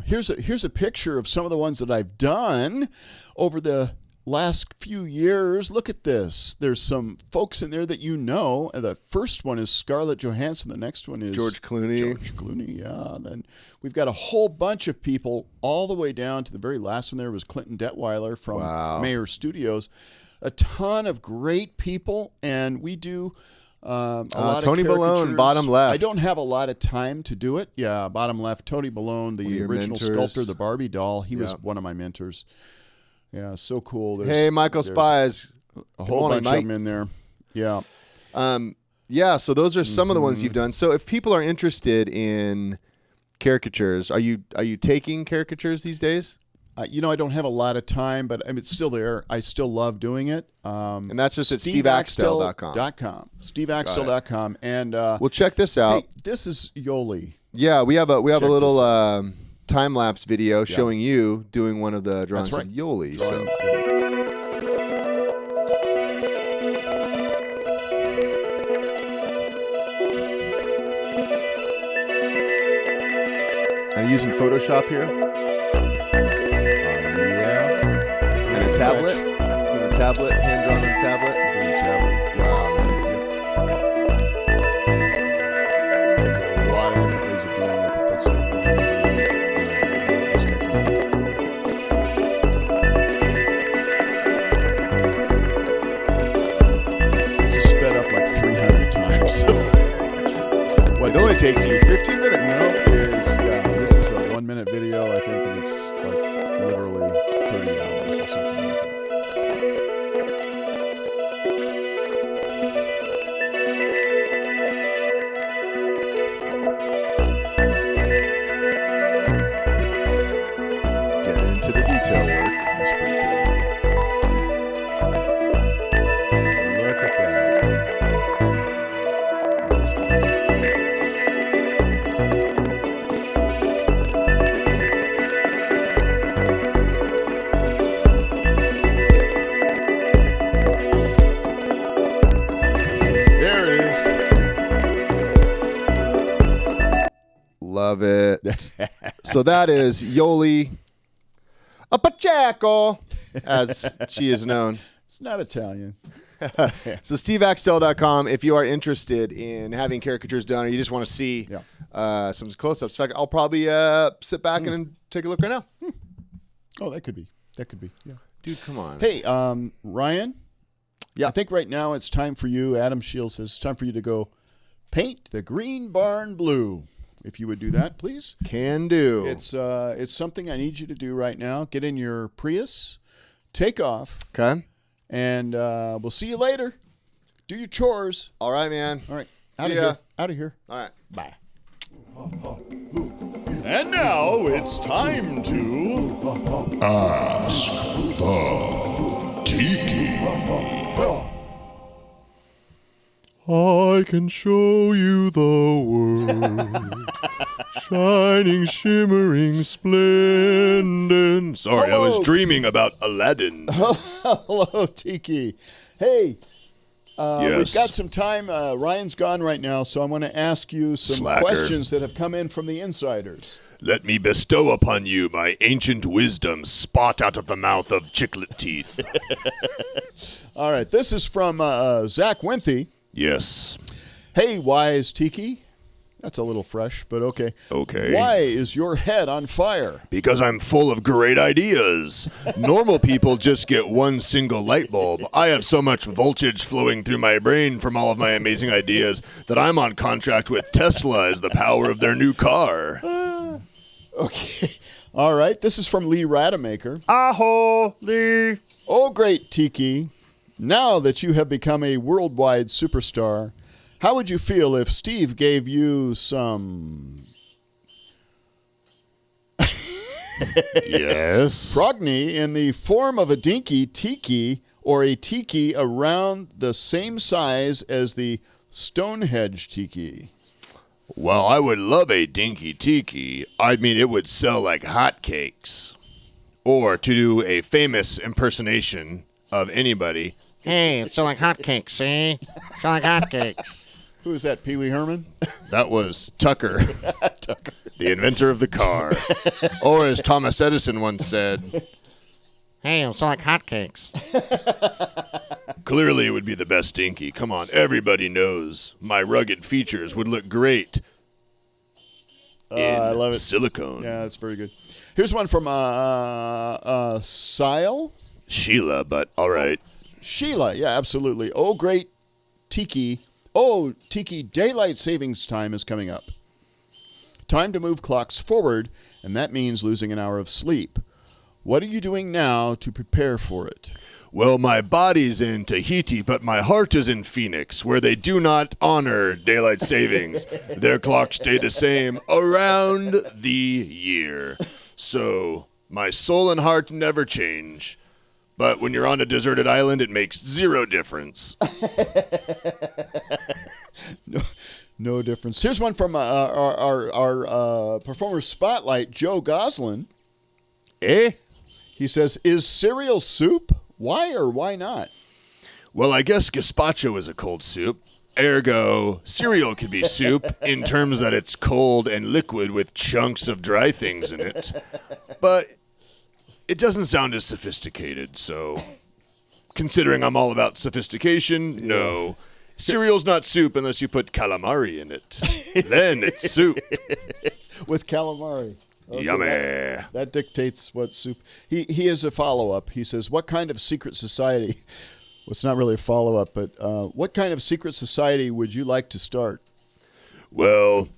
Here's a picture of some of the ones that I've done over the last few years. Look at this. There's some folks in there that you know. The first one is Scarlett Johansson. The next one is George Clooney. Yeah. Then we've got a whole bunch of people all the way down to the very last one. There was Clinton Detweiler from Mayer Studios. A ton of great people, and we do a lot Tony of Balone, bottom left. I don't have a lot of time to do it. Yeah, bottom left. Tony Balone, the original sculptor, the Barbie doll. He was one of my mentors. Yeah, so cool. Hey, Michael Spies. A whole bunch of them in there. Yeah. So those are some of the ones you've done. So if people are interested in caricatures, are you taking caricatures these days? I don't have a lot of time, but it's still there. I still love doing it. And that's just at steveaxtell.com. steveaxtell.com. And well, check this out. Hey, this is Yoli. Yeah, we have a little time-lapse video showing you doing one of the drawings of Yoli. So. Are you using Photoshop here? And a tablet? With a tablet, hand-drawn on a tablet? Wow, man. A lot of different ways of doing it, but that's the one. This technique. This is sped up like 300 times. It only takes you 15 minutes. This is a 1-minute video, I think, and it's like literally 30 hours or something like that. Get into the detail work. That's pretty cool. Look at that. That's fun. Love it. So that is Yoli Pacheco, as she is known. It's not Italian. So steveaxtell.com if you are interested in having caricatures done or you just want to see some close-ups. In fact, I'll probably sit back and take a look right now. Oh, that could be. Yeah. Dude, come on. Hey, Ryan? Yeah. I think right now it's time for you. Adam Shields says it's time for you to go paint the green barn blue. If you would do that, please. Can do. It's something I need you to do right now. Get in your Prius, take off. Okay. And we'll see you later. Do your chores. All right, man. All right. Out of here. Out of here. All right. Bye. And now it's time to Ask the Tiki. I can show you the world, shining, shimmering, splendid. Sorry, Hello. I was dreaming about Aladdin. Hello, Tiki. Hey, Yes. we've got some time. Ryan's gone right now, so I'm going to ask you some Slacker. questions that have come in from the insiders. Let me bestow upon you my ancient wisdom, spot out of the mouth of chiclet teeth. All right, this is from Zach Winthy. Yes. Hey, wise Tiki. That's a little fresh, but okay. Okay. Why is your head on fire? Because I'm full of great ideas. Normal people just get one single light bulb. I have so much voltage flowing through my brain from all of my amazing ideas that I'm on contract with Tesla as the power of their new car. Okay. All right. This is from Lee Rademacher. Aho, Lee. Oh, great Tiki. Now that you have become a worldwide superstar, how would you feel if Steve gave you some... Yes. progny in the form of a dinky tiki or a tiki around the same size as the Stonehenge tiki? Well, I would love a dinky tiki. I mean, it would sell like hotcakes. Or to do a famous impersonation of anybody. Hey, it's selling hotcakes, see? Selling hotcakes. Who is that, Pee Wee Herman? That was Tucker, Tucker. the inventor of the car. Or as Thomas Edison once said, Hey, it's selling hotcakes. clearly it would be the best dinky. Come on, everybody knows my rugged features would look great in I love it. silicone. Yeah, that's very good. Here's one from Sile. Sheila, but all right. Sheila, yeah, absolutely. Oh, great Tiki. Oh, Tiki, daylight savings time is coming up. Time to move clocks forward, and that means losing an hour of sleep. What are you doing now to prepare for it? Well, my body's in Tahiti, but my heart is in Phoenix, where they do not honor daylight savings. Their clocks stay the same around the year. So my soul and heart never change. But when you're on a deserted island, it makes zero difference. No difference. Here's one from our Performer Spotlight Joe Goslin. He says, is cereal soup? Why or why not? Well, I guess gazpacho is a cold soup. Ergo, cereal could be soup in terms that it's cold and liquid with chunks of dry things in it. But it doesn't sound as sophisticated, so considering I'm all about sophistication, no. Cereal's not soup unless you put calamari in it. Then it's soup. With calamari. Okay, Yummy. That dictates what soup. He has a follow-up. He says, what kind of secret society... Well, it's not really a follow-up, but what kind of secret society would you like to start? Well,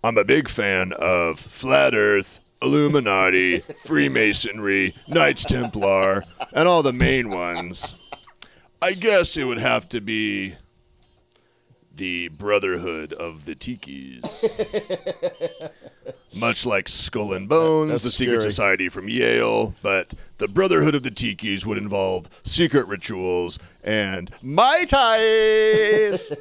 I'm a big fan of Flat Earth, Illuminati, Freemasonry, Knights Templar, and all the main ones. I guess it would have to be the Brotherhood of the Tikis. Much like Skull and Bones, That's the secret scary. society from Yale, but the Brotherhood of the Tikis would involve secret rituals and Mai Tais.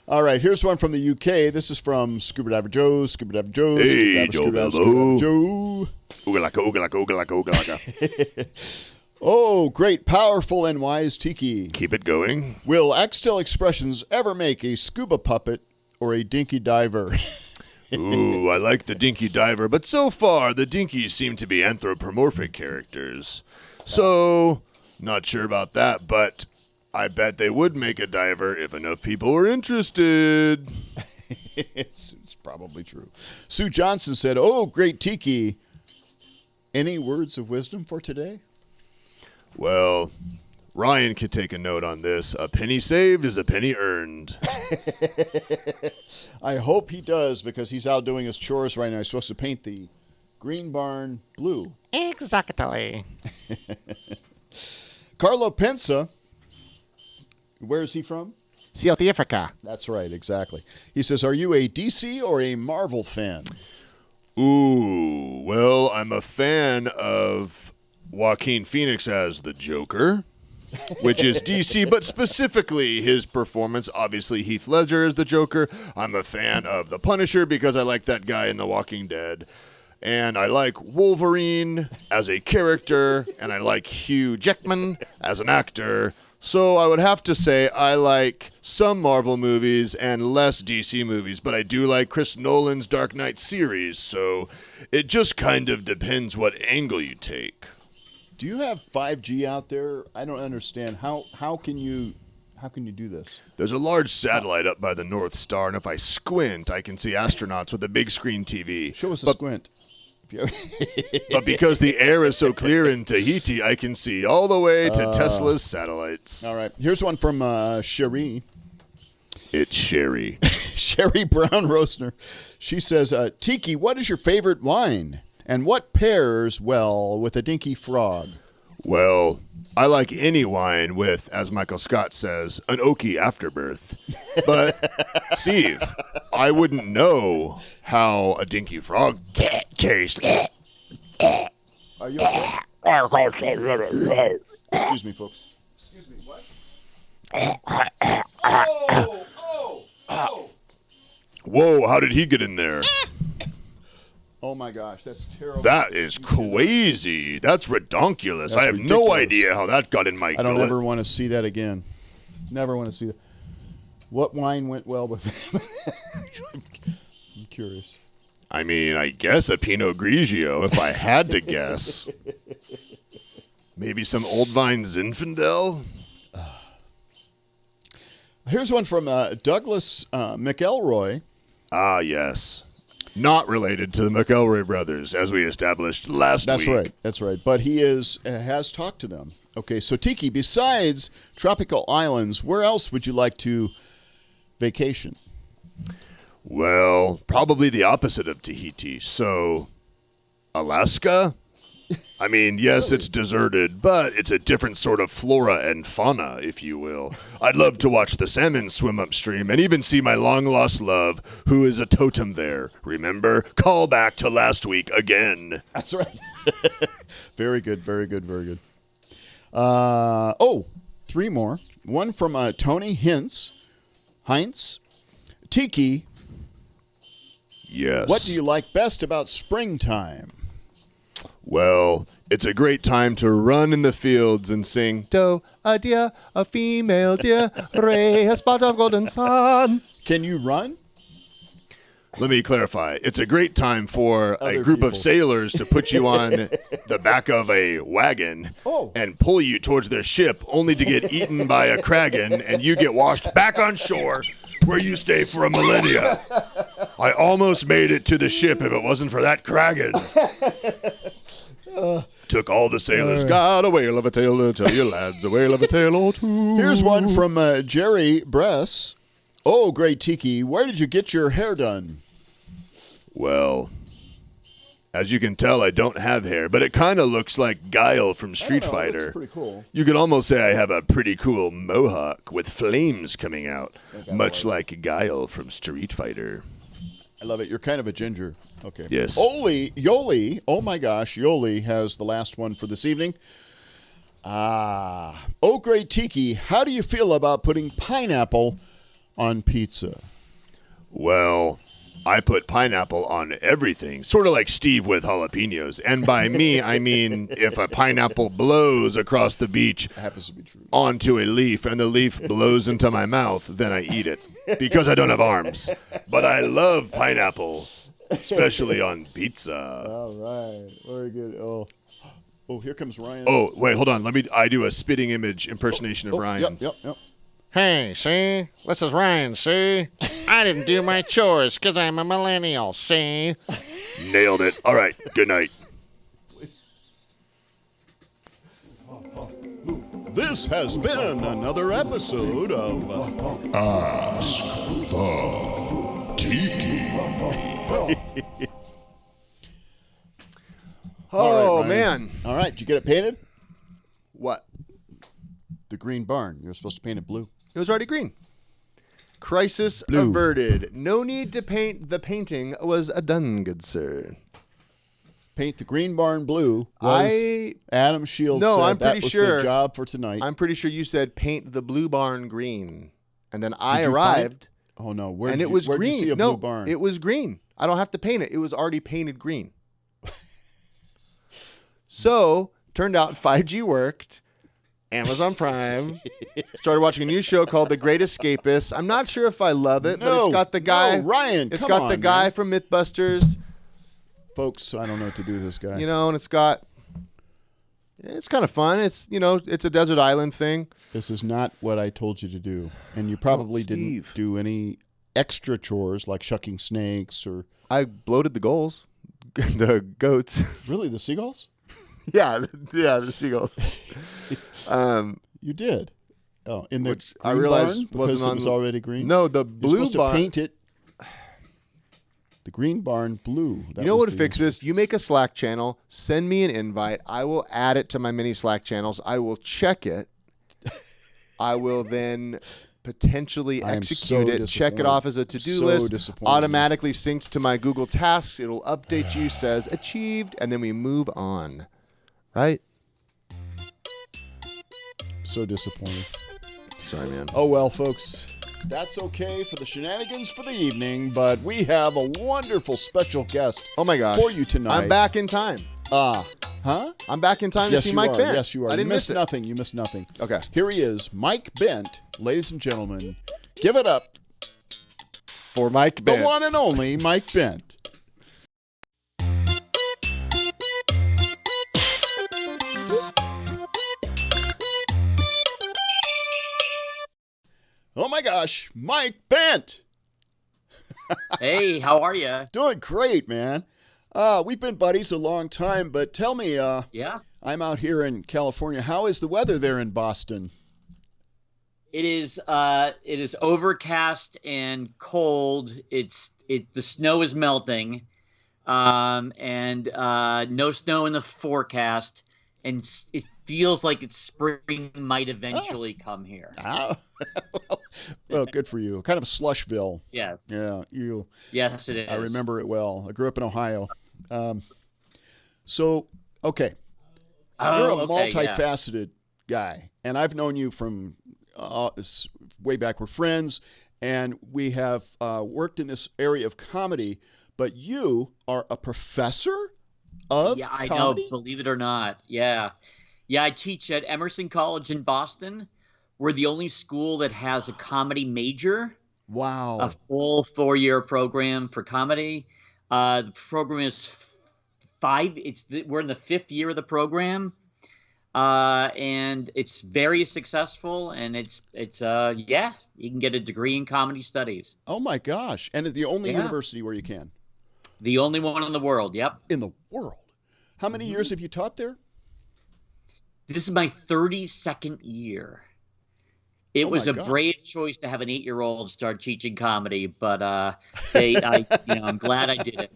All right, here's one from the UK. This is from Scuba Diver Joe, Scuba Diver Joe, Hey, Scuba Diver, Joe Scuba Diver, Bello. Joe. Oogalaka, oogalaka, oogalaka, oogalaka. Oh, great, powerful, and wise Tiki. Keep it going. Will Axtell Expressions ever make a scuba puppet or a dinky diver? Ooh, I like the Dinky Diver, but so far the Dinkies seem to be anthropomorphic characters. So, not sure about that, but I bet they would make a diver if enough people were interested. It's probably true. Sue Johnson said, oh, great Tiki. Any words of wisdom for today? Well, Ryan could take a note on this. A penny saved is a penny earned. I hope he does, because he's out doing his chores right now. He's supposed to paint the green barn blue. Exactly. Carlo Pensa, where is he from? South Africa. That's right, exactly. He says, are you a DC or a Marvel fan? Ooh, well, I'm a fan of Joaquin Phoenix as the Joker, which is DC, but specifically his performance. Obviously, Heath Ledger as the Joker. I'm a fan of The Punisher because I like that guy in The Walking Dead. And I like Wolverine as a character, and I like Hugh Jackman as an actor. So I would have to say I like some Marvel movies and less DC movies, but I do like Chris Nolan's Dark Knight series, so it just kind of depends what angle you take. Do you have 5G out there? I don't understand. How can you do this? There's a large satellite up by the North Star, and if I squint, I can see astronauts with a big screen TV. Show us a squint. But because the air is so clear in Tahiti, I can see all the way to Tesla's satellites. All right. Here's one from Cherie. It's Sherry. Sherry Brown Roastner. She says, Tiki, what is your favorite wine? And what pairs well with a dinky frog? Well, I like any wine with, as Michael Scott says, an oaky afterbirth. But, Steve, I wouldn't know how a dinky frog tastes. Are you okay? Excuse me, folks. Excuse me, what? Oh. Whoa, how did he get in there? Oh my gosh, that's terrible. That is crazy. That's redonkulous. I have no idea how that got in my gullet. I don't ever want to see that again. Never want to see that. What wine went well with him? I'm curious. I mean, I guess a Pinot Grigio, if I had to guess. Maybe some Old Vine Zinfandel? Here's one from Douglas McElroy. Ah, yes. Not related to the McElroy brothers, as we established last week. That's right. But he has talked to them. Okay, so Tiki, besides tropical islands, where else would you like to vacation? Well, probably the opposite of Tahiti. So, Alaska? I mean, yes, it's deserted, but it's a different sort of flora and fauna, if you will. I'd love to watch the salmon swim upstream and even see my long-lost love, who is a totem there. Remember? Call back to last week again. That's right. Very good, very good, very good. Three more. One from Tony Heinz. Tiki. Yes. What do you like best about springtime? Well, it's a great time to run in the fields and sing, doe, a deer, a female deer, ray, a spot of golden sun. Can you run? Let me clarify. It's a great time for a group of sailors to put you on the back of a wagon and pull you towards their ship, only to get eaten by a kraken, and you get washed back on shore, where you stay for a millennia. I almost made it to the ship if it wasn't for that kraken. Took all the sailors. Got a whale of a tale to tell you, lads, a whale of a tale or two. Here's one from Jerry Bress. Oh, great Tiki, where did you get your hair done? Well, as you can tell, I don't have hair, but it kind of looks like Guile from Street Fighter. It looks pretty cool. You could almost say I have a pretty cool mohawk with flames coming out, much like Guile from Street Fighter. I love it. You're kind of a ginger. Okay. Yes. Yoli, oh my gosh, Yoli has the last one for this evening. Oh, great Tiki, how do you feel about putting pineapple on pizza? Well, I put pineapple on everything, sort of like Steve with jalapenos. And by me, I mean if a pineapple blows across the beach happens to be true. Onto a leaf and the leaf blows into my mouth, then I eat it because I don't have arms. But I love pineapple, especially on pizza. All right. Very good. Oh, here comes Ryan. Oh, wait, hold on. I do a spitting image impersonation of Ryan. Yep. Hey, see? This is Ryan, see? I didn't do my chores because I'm a millennial, see? Nailed it. All right, good night. This has been another episode of Ask the Tiki. Oh, right, man. All right, did you get it painted? What? The green barn. You were supposed to paint it blue. It was already green. Crisis Blue. averted. No need to paint. The painting was done, good sir. Paint the green barn blue. Adam Shields said I'm pretty that was sure the job for tonight. I'm pretty sure you said paint the blue barn green, and then I Did you arrived. Oh no, Where'd you see a blue barn? It was green. I don't have to paint it. It was already painted green. So turned out 5G worked. Amazon Prime. Started watching a new show called The Great Escapist. I'm not sure if I love it, but it's got the guy. Ryan, It's come got on, the guy man. from MythBusters. Folks, I don't know what to do with this guy. You know, and it's kind of fun. It's it's a desert island thing. This is not what I told you to do. And you probably didn't do any extra chores like shucking snakes or... I bloated the the goats. Really, the seagulls? yeah, the seagulls. You did. Oh, in the Which I green realized barn because wasn't it was on already green? No, the You're blue supposed barn. to paint it. The green barn blue. That You know was what the fixes? You make a Slack channel, send me an invite. I will add it to my mini Slack channels. I will check it. I will then potentially I am execute so it, check it disappointed. off as a to-do So list, disappointed. automatically synced to my Google Tasks. It'll update you, says achieved, and then we move on. Right? So disappointed. Sorry, man. Oh, well, folks. That's okay for the shenanigans for the evening, but we have a wonderful special guest Oh my gosh. for you tonight. I'm back in time. Huh? I'm back in time Yes, to see you Mike are. Bent. Yes, you are. I didn't you miss missed it. nothing. You missed nothing. Okay. Here he is, Mike Bent, ladies and gentlemen. Give it up For Mike the Bent. one and only Mike Bent. Oh my gosh, Mike Bent. Hey, how are you? Doing great, man. We've been buddies a long time, but tell me, Yeah. I'm out here in California. How is the weather there in Boston? It is overcast and cold. The snow is melting. And no snow in the forecast, and it feels like spring might eventually come here. Well, good for you. Kind of a Slushville. Yes. Yeah, you. Yes, it is. I remember it well. I grew up in Ohio. So, okay. You're a multifaceted guy, and I've known you from way back. We're friends, and we have worked in this area of comedy, but you are a professor of I comedy? know, believe it or not. Yeah. Yeah, I teach at Emerson College in Boston. We're the only school that has a comedy major. Wow. A full 4-year program for comedy. The program is 5. We're in the 5th year of the program. And it's very successful, and it's you can get a degree in comedy studies. Oh my gosh. And the only university where you can. The only one in the world, yep. In the world. How many years have you taught there? This is my 32nd year. It was a brave choice to have an 8-year-old start teaching comedy, but I'm glad I did it.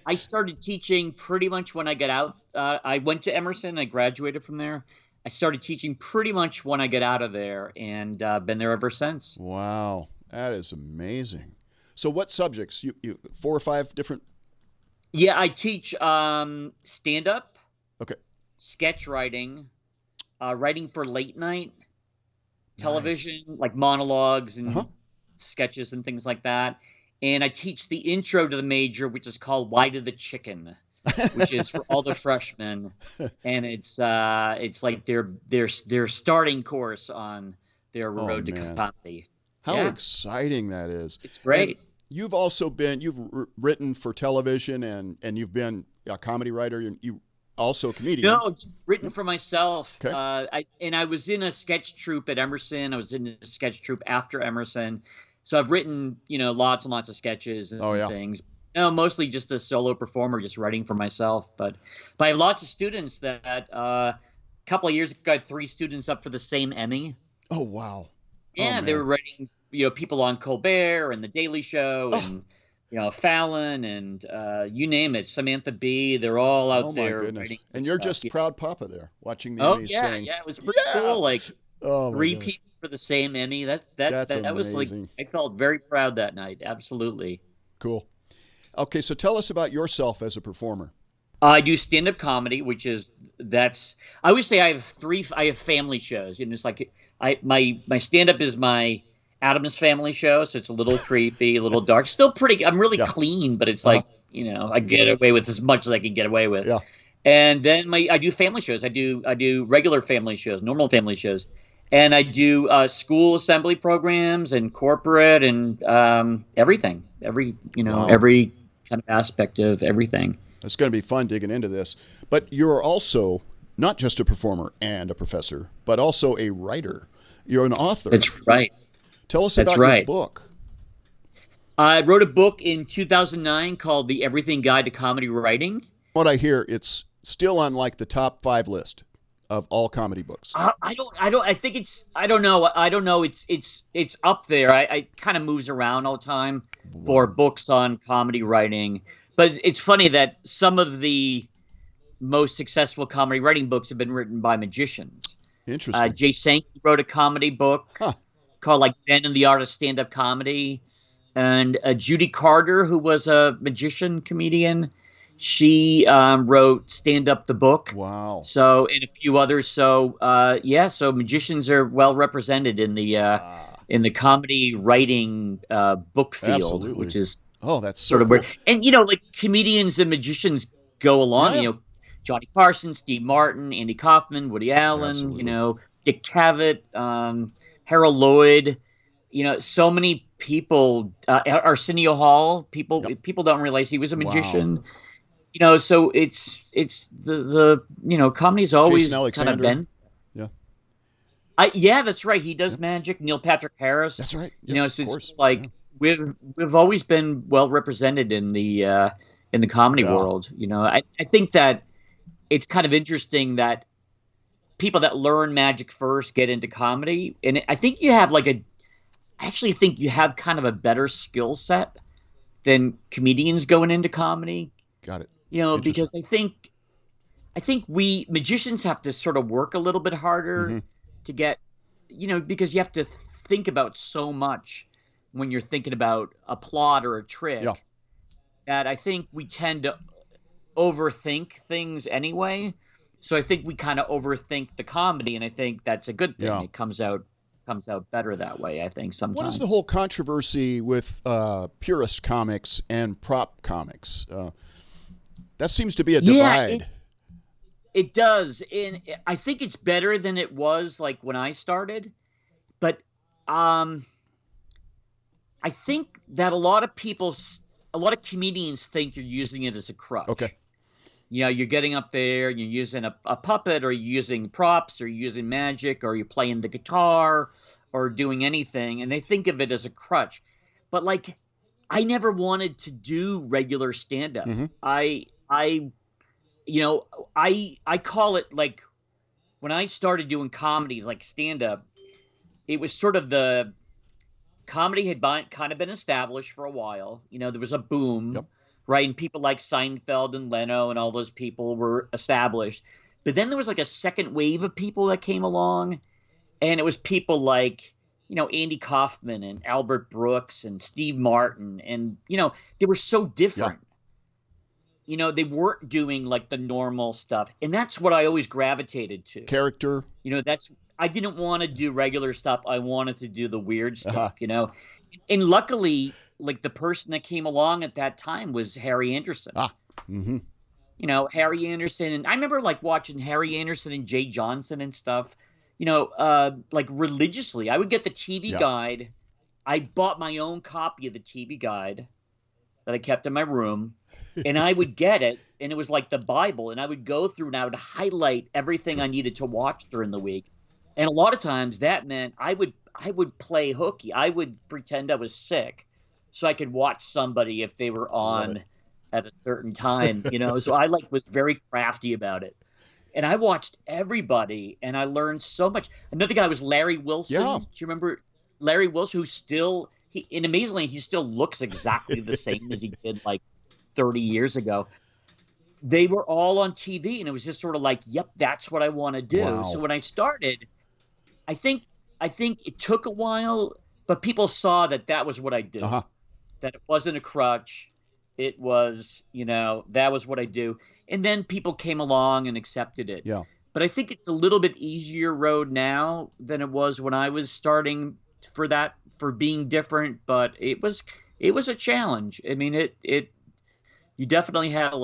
I started teaching pretty much when I got out. I went to Emerson. I graduated from there. I started teaching pretty much when I got out of there, and been there ever since. Wow, that is amazing. So, what subjects? You 4 or 5 different? Yeah, I teach stand-up. Okay. Sketch writing, writing for late night television, like monologues and sketches and things like that. And I teach the intro to the major, which is called Why Did the Chicken, which is for all the freshmen. And it's like their starting course on their road to comedy. How exciting that is. It's great. And you've also you've written for television and you've been a comedy writer. You also a comedian. No, just written for myself. Okay. I was in a sketch troupe at Emerson. I was in a sketch troupe after Emerson. So I've written, lots and lots of sketches and things. Mostly just a solo performer, just writing for myself. But I have lots of students that a couple of years ago, I had 3 students up for the same Emmy. Oh, wow. Yeah, they were writing, people on Colbert and The Daily Show and, Fallon and you name it, Samantha Bee. They're all out there. Oh, my goodness. Writing And you're stuff. just proud papa there, watching the Emmys saying, Yeah, it was pretty cool. Like 3 gosh. people for the same Emmy. That was like, amazing. I felt very proud that night. Absolutely. Cool. Okay, so tell us about yourself as a performer. I do stand-up comedy, which is I always say I have family shows. It's like my stand-up is my Addams Family show, so it's a little creepy, a little dark. Still pretty. I'm really clean, but it's like I get away with as much as I can get away with. Yeah. And then I do family shows. I do regular family shows, normal family shows, and I do school assembly programs and corporate and everything. Every kind of aspect of everything. It's going to be fun digging into this. But you're also not just a performer and a professor, but also a writer. You're an author. That's right. Tell us about your book. I wrote a book in 2009 called The Everything Guide to Comedy Writing. What I hear, it's still on like the top 5 list of all comedy books. I don't know. It's up there. I kind of moves around all the time for books on comedy writing. But it's funny that some of the most successful comedy writing books have been written by magicians. Interesting. Jay Sankey wrote a comedy book called like Zen and the Art of Stand-Up Comedy. And Judy Carter, who was a magician comedian, she wrote Stand Up the Book. Wow. So, and a few others. So, so magicians are well represented in the comedy writing book field, Absolutely. which is that's sort of cool. weird. And like comedians and magicians go along. Yeah. Johnny Carson, Steve Martin, Andy Kaufman, Woody Allen. Absolutely. Dick Cavett, Harold Lloyd. So many people. Arsenio Hall. People don't realize he was a magician. Wow. So it's the comedy's always kind of been. Yeah. That's right. He does magic. Neil Patrick Harris. That's right. So it's like we've always been well represented in the comedy world. I think that it's kind of interesting that people that learn magic first get into comedy, and I think you have I actually think you have kind of a better skill set than comedians going into comedy. Got it. Because I think we magicians have to sort of work a little bit harder to get, because you have to think about so much when you're thinking about a plot or a trick that I think we tend to overthink things anyway. So I think we kind of overthink the comedy, and I think that's a good thing. It comes out better that way, I think, sometimes. What is the whole controversy with purist comics and prop comics? That seems to be a divide. It does. And I think it's better than it was like when I started. But I think that a lot of comedians think you're using it as a crutch. Okay. You're getting up there, you're using a puppet, or you're using props, or you're using magic, or you're playing the guitar, or doing anything, and they think of it as a crutch. But I never wanted to do regular stand-up. I call it when I started doing comedy, like stand-up, it was sort of the comedy had kind of been established for a while. There was a boom. Right, and people like Seinfeld and Leno and all those people were established. But then there was a second wave of people that came along, and it was people like, Andy Kaufman and Albert Brooks and Steve Martin, and, they were so different. They weren't doing the normal stuff, and that's what I always gravitated to. Character. I didn't want to do regular stuff. I wanted to do the weird stuff, And luckily, the person that came along at that time was Harry Anderson. Harry Anderson. And I remember watching Harry Anderson and Jay Johnson and stuff, religiously. I would get the TV guide. I bought my own copy of the TV guide that I kept in my room, and I would get it, and it was like the Bible, and I would go through and I would highlight everything I needed to watch during the week. And a lot of times that meant I would play hooky. I would pretend I was sick so I could watch somebody if they were on at a certain time, So I was very crafty about it. And I watched everybody, and I learned so much. Another guy was Larry Wilson. Yeah. Do you remember Larry Wilson, who and amazingly, he still looks exactly the same as he did 30 years ago. They were all on TV, and it was just sort of yep, that's what I want to do. Wow. So when I started, I think it took a while, but people saw that was what I do. That it wasn't a crutch. It was, that was what I do. And then people came along and accepted it. Yeah. But I think it's a little bit easier road now than it was when I was starting for being different. But it was a challenge. I mean, you definitely had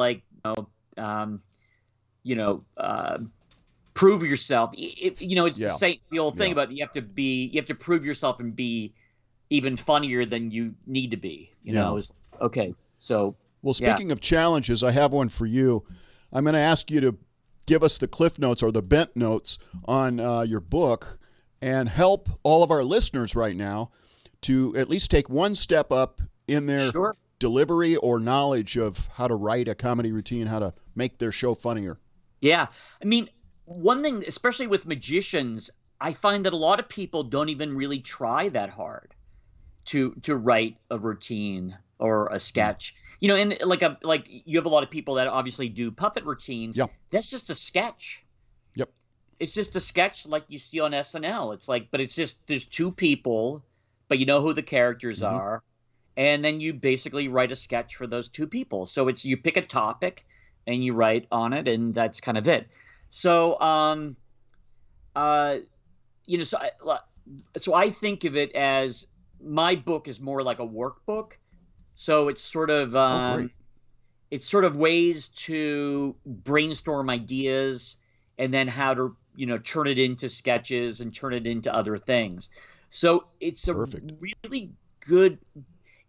prove yourself. It's the old thing Yeah. about you have to prove yourself and be even funnier than you need to be. Okay. So, well, speaking of challenges, I have one for you. I'm going to ask you to give us the cliff notes or the bent notes on your book and help all of our listeners right now to at least take one step up in their delivery or knowledge of how to write a comedy routine, how to make their show funnier. Yeah. I mean, one thing, especially with magicians, I find that a lot of people don't even really try that hard to write a routine or a sketch. And like you have a lot of people that obviously do puppet routines. Yeah. That's just a sketch. Yep. It's just a sketch like you see on SNL. It's like, but it's just there's two people, but you know who the characters are, and then you basically write a sketch for those two people. So you pick a topic and you write on it, and that's kind of it. So so I think of it as my book is more like a workbook. So it's sort of ways to brainstorm ideas and then how to turn it into sketches and turn it into other things. So it's a really good.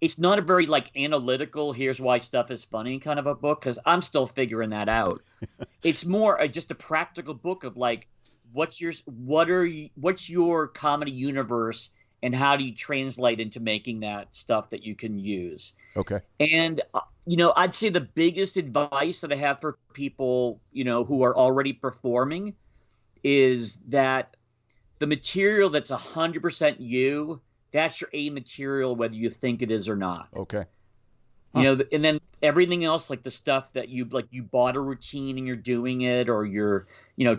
It's not a very analytical, here's why stuff is funny kind of a book, because I'm still figuring that out. It's more just a practical book of what's your comedy universe and how do you translate into making that stuff that you can use. Okay. And I'd say the biggest advice that I have for people who are already performing is that the material that's 100% you, that's your A material, whether you think it is or not. Okay. And then everything else, like the stuff that you bought a routine and you're doing it, or you're,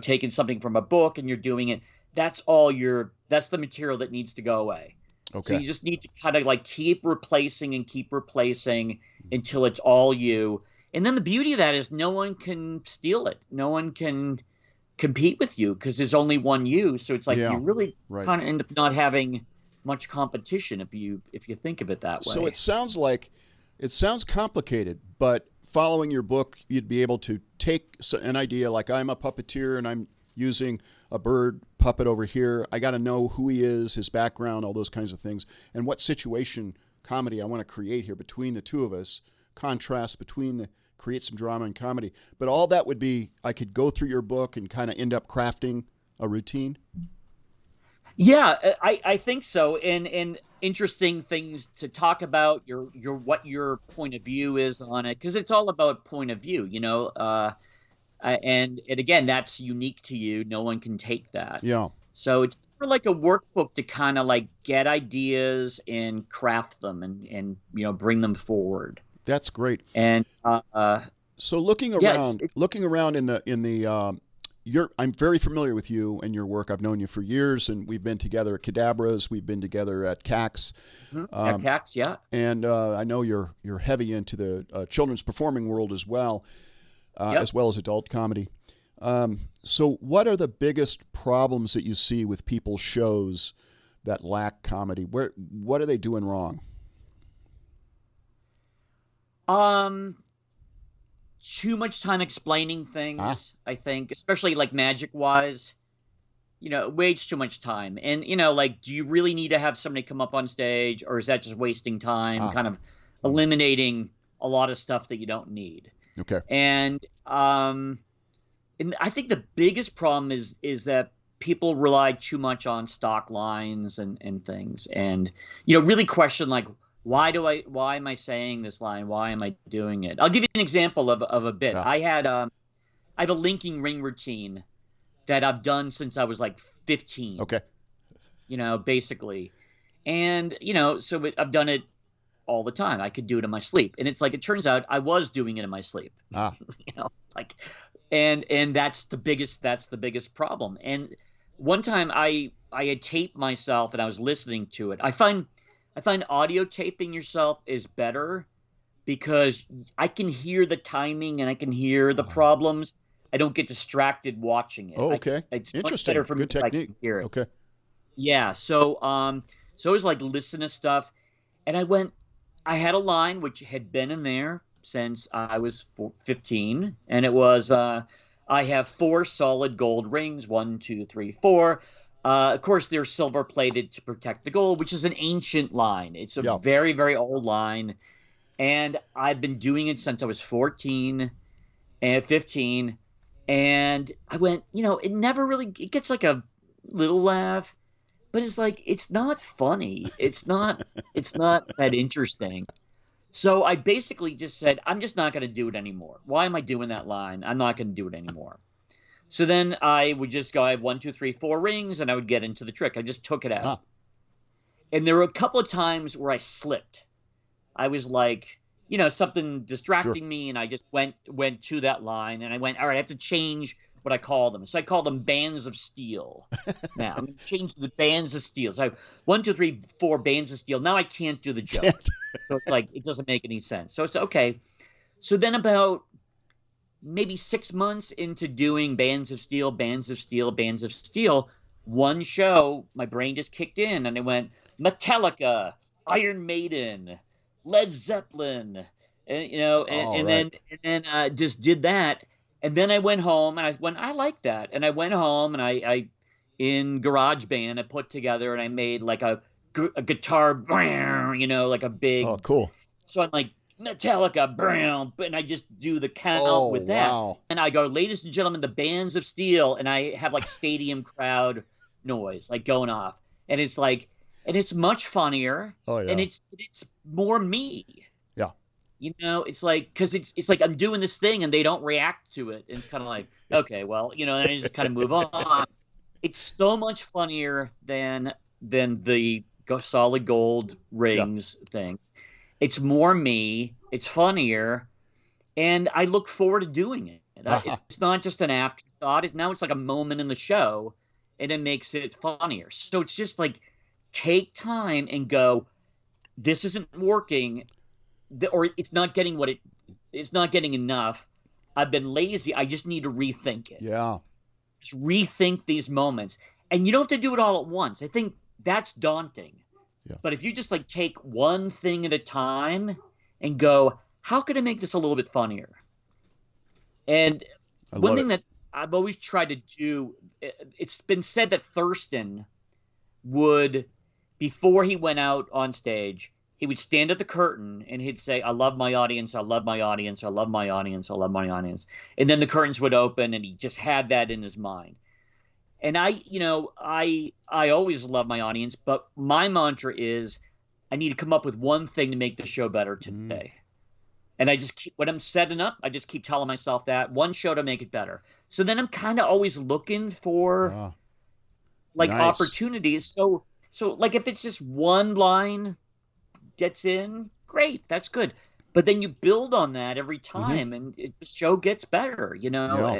taking something from a book and you're doing it. That's the material that needs to go away. Okay. So you just need to kind of keep replacing until it's all you. And then the beauty of that is no one can steal it. No one can compete with you because there's only one you. So it's you really kind of end up not having much competition if you think of it that way. So it sounds complicated, but following your book, you'd be able to take an idea like I'm a puppeteer and I'm using a bird puppet over here. I got to know who he is, his background, all those kinds of things, and what situation comedy I want to create here between the two of us, contrast create some drama and comedy. But all that would be, I could go through your book and kind of end up crafting a routine. Yeah, I think so. And interesting things to talk about, what your point of view is on it, because it's all about point of view, and again, that's unique to you. No one can take that. Yeah. So it's more like a workbook to kind of get ideas and craft them and bring them forward. That's great. And so looking around in the I'm very familiar with you and your work. I've known you for years, and we've been together at Cadabras. We've been together at CAX. At CAX, yeah. And I know you're heavy into the children's performing world as well as adult comedy. So what are the biggest problems that you see with people's shows that lack comedy? What are they doing wrong? Too much time explaining things, I think, especially magic-wise. Way too much time. And, do you really need to have somebody come up on stage, or is that just wasting time, kind of eliminating a lot of stuff that you don't need? Okay. And I think the biggest problem is that people rely too much on stock lines and things, and really question why am I saying this line? Why am I doing it? I'll give you an example of a bit. I have a linking ring routine that I've done since I was 15. Okay. Basically, and so I've done it all the time. I could do it in my sleep, and it's it turns out I was doing it in my sleep. And that's the biggest problem. And one time I had taped myself and I was listening to it. I find audio taping yourself is better because I can hear the timing and I can hear the problems. I don't get distracted watching it. Oh, okay. It's interesting. Better for Good me technique. I can hear it. Okay. Yeah. So I was listening to stuff, and I had a line which had been in there since I was 15, and it was I have 4 solid gold rings, 1, 2, 3, 4. Of course, they're silver plated to protect the gold, which is an ancient line. It's a very, very old line. And I've been doing it since I was 14 and 15. And I went, it never really, it gets like a little laugh, but it's like, it's not funny. It's not that interesting. So I basically just said, I'm just not going to do it anymore. Why am I doing that line? I'm not going to do it anymore. So then I would just go, I have 1, 2, 3, 4 rings, and I would get into the trick. I just took it out. And there were a couple of times where I slipped. I was like, something distracting me, and I just went to that line, and I went, all right, I have to change what I call them. So I call them bands of steel. Now I'm going to change the bands of steel. So I have 1, 2, 3, 4 bands of steel. Now I can't do the joke. So it's like, it doesn't make any sense. So it's okay. So then about maybe 6 months into doing bands of steel, one show, my brain just kicked in, and it went Metallica, Iron Maiden, Led Zeppelin, and then just did that. And then I went home and I like that. And I went home and I in GarageBand, I put together and I made like a guitar, like a big. Oh, cool. So I'm like, Metallica, and I just do the count with that. Wow. And I go, ladies and gentlemen, the bands of steel. And I have like stadium crowd noise like going off. And it's like, and it's much funnier. Oh, yeah. And it's more me. Yeah. It's like, because it's like I'm doing this thing and they don't react to it. And it's kind of like, okay, well, and I just kind of move on. It's so much funnier than the solid gold rings thing. It's more me. It's funnier. And I look forward to doing it. It's not just an afterthought. Now it's like a moment in the show, and it makes it funnier. So it's just like, take time and go, this isn't working, or it's not getting it's not getting enough. I've been lazy. I just need to rethink it. Yeah. Just rethink these moments. And you don't have to do it all at once. I think that's daunting. Yeah. But if you just like take one thing at a time and go, how could I make this a little bit funnier? And one thing that I've always tried to do, it's been said that Thurston would, before he went out on stage, he would stand at the curtain and he'd say, I love my audience, I love my audience, I love my audience, I love my audience. And then the curtains would open and he just had that in his mind. And I always love my audience, but my mantra is I need to come up with one thing to make the show better today. And I just keep, when I'm setting up, I just keep telling myself that one show to make it better. So then I'm kind of always looking for opportunities. So like if it's just one line gets in, great, that's good. But then you build on that every time, and the show gets better. You have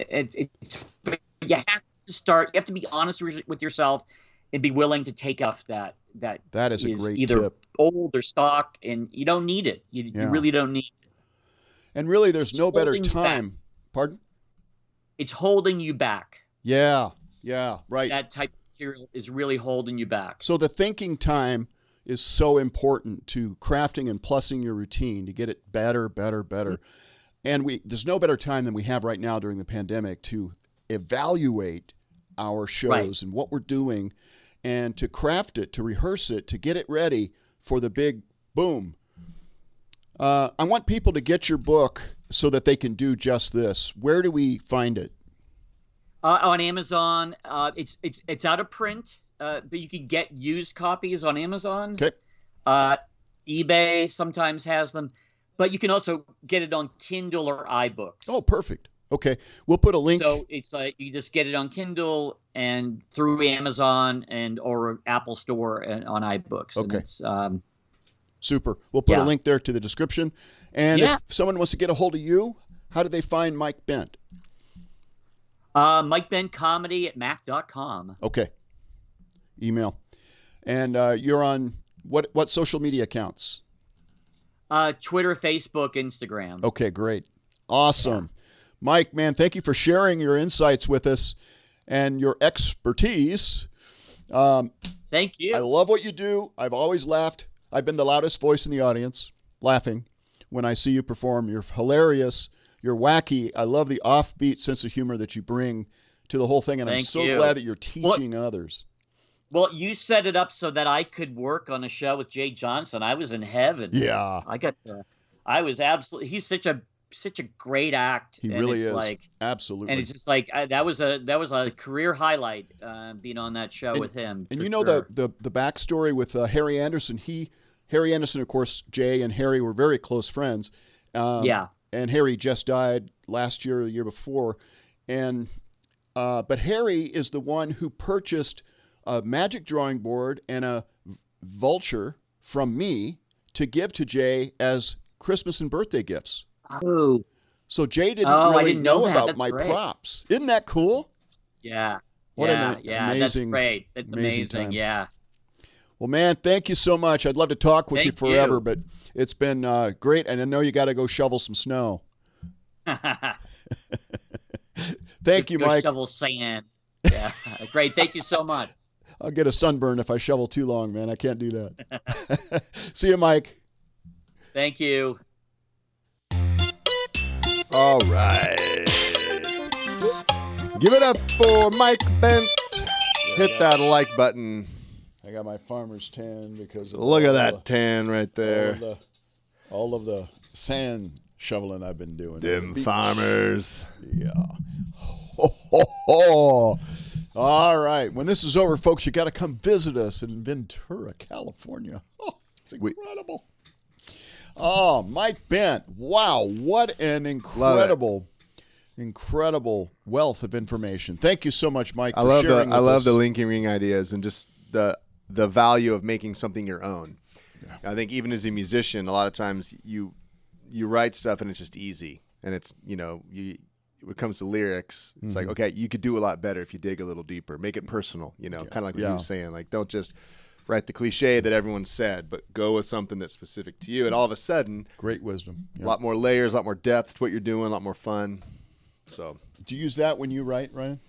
to start. You have to be honest with yourself and be willing to take off that is a great either tip. old or stock, and you don't need it. You really don't need it. And really, there's no better time. Pardon? It's holding you back. Yeah, right. That type of material is really holding you back. So the thinking time is so important to crafting and plussing your routine to get it better. And there's no better time than we have right now during the pandemic to evaluate our shows and what we're doing, and to craft it, to rehearse it, to get it ready for the big boom. I want people to get your book so that they can do just this. Where do we find it? On Amazon. It's out of print, but you can get used copies on Amazon. Okay. eBay sometimes has them, but you can also get it on Kindle or iBooks. Oh, perfect. Okay, we'll put a link. So it's like you just get it on Kindle and through Amazon or Apple Store and on iBooks. Okay. And it's, super. We'll put a link there to the description. And if someone wants to get a hold of you, how do they find Mike Bent? Mike Bent Comedy at mac.com. Okay. Email. And you're on what social media accounts? Twitter, Facebook, Instagram. Okay, great. Awesome. Yeah. Mike, man, thank you for sharing your insights with us and your expertise. Thank you. I love what you do. I've always laughed. I've been the loudest voice in the audience, laughing when I see you perform. You're hilarious. you're wacky. I love the offbeat sense of humor that you bring to the whole thing, and I'm so glad that you're teaching others. Well, you set it up so that I could work on a show with Jay Johnson. I was in heaven. Yeah. I was absolutely, he's such a great act. He really is. Absolutely. And it's just like, that was a career highlight, being on that show with him. And you know, the backstory with Harry Anderson, Harry Anderson, of course, Jay and Harry were very close friends. Yeah. And Harry just died last year or the year before. And, but Harry is the one who purchased a magic drawing board and a vulture from me to give to Jay as Christmas and birthday gifts. Oh. So Jay didn't know about my props. Isn't that cool? Yeah. What an amazing, that's great. That's amazing. Time. Yeah. Well, man, thank you so much. I'd love to talk with you forever, but it's been great. And I know you got to go shovel some snow. Thank you, Mike. Shovel sand. Yeah. Great. Thank you so much. I'll get a sunburn if I shovel too long, man. I can't do that. See you, Mike. Thank you. All right. Give it up for Mike Bent. Hit that like button. I got my farmer's tan because of look at that tan right there. All of the sand shoveling I've been doing. Them farmers. Yeah. Ho, ho, ho. All right. When this is over, folks, you got to come visit us in Ventura, California. Oh, it's incredible. Oh, Mike Bent. Wow. What an incredible wealth of information. Thank you so much, Mike, for sharing with us. I love the linking ring ideas and just the value of making something your own. Yeah. I think even as a musician, a lot of times you write stuff and it's just easy. And it's, when it comes to lyrics, it's like, okay, you could do a lot better if you dig a little deeper. Make it personal, kind of like what you were saying. Like, don't just write the cliche that everyone said, but go with something that's specific to you. And all of a sudden, great wisdom. A lot more layers, a lot more depth to what you're doing, a lot more fun. So, do you use that when you write, Ryan?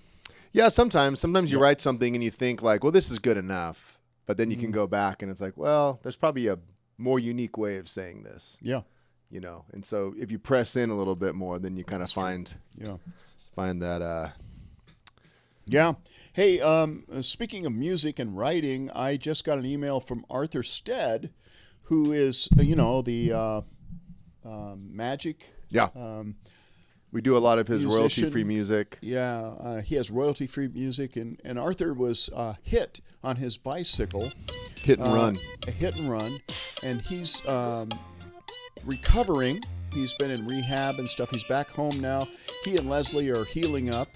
Yeah, sometimes. Sometimes you write something and you think like, well, this is good enough. But then you can go back and it's like, well, there's probably a more unique way of saying this. Yeah. And so if you press in a little bit more, then you kind of find that. Yeah. Hey, speaking of music and writing, I just got an email from Arthur Stead, who is, the magic. Yeah. We do a lot of his royalty-free music. Yeah. He has royalty-free music, and Arthur was hit on his bicycle. Hit and run. A hit and run. And he's recovering. He's been in rehab and stuff. He's back home now. He and Leslie are healing up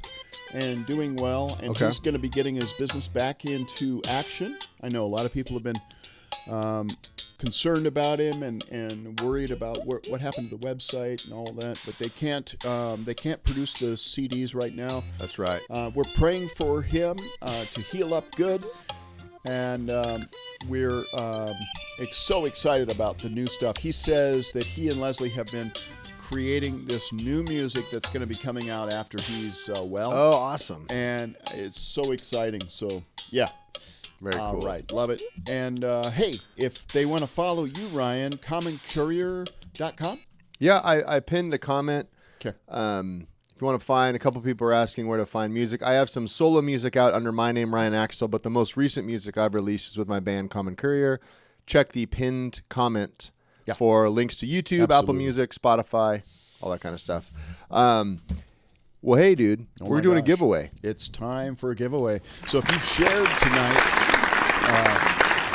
and doing well, and he's going to be getting his business back into action. I know a lot of people have been concerned about him and worried about what happened to the website and all that, but they can't produce the CDs right now. That's right. We're praying for him to heal up good, and we're so excited about the new stuff. He says that he and Leslie have been creating this new music that's going to be coming out after he's well. Oh, awesome. And it's so exciting. So, yeah. Very cool. All right. Love it. And, hey, if they want to follow you, Ryan, commoncourier.com? Yeah, I pinned a comment. Okay. If you want to find, a couple people are asking where to find music. I have some solo music out under my name, Ryan Axtell, but the most recent music I've released is with my band Common Courier. Check the pinned comment for links to YouTube, Apple Music, Spotify, all that kind of stuff. Well, hey, dude, we're doing a giveaway. It's time for a giveaway. So if you shared tonight's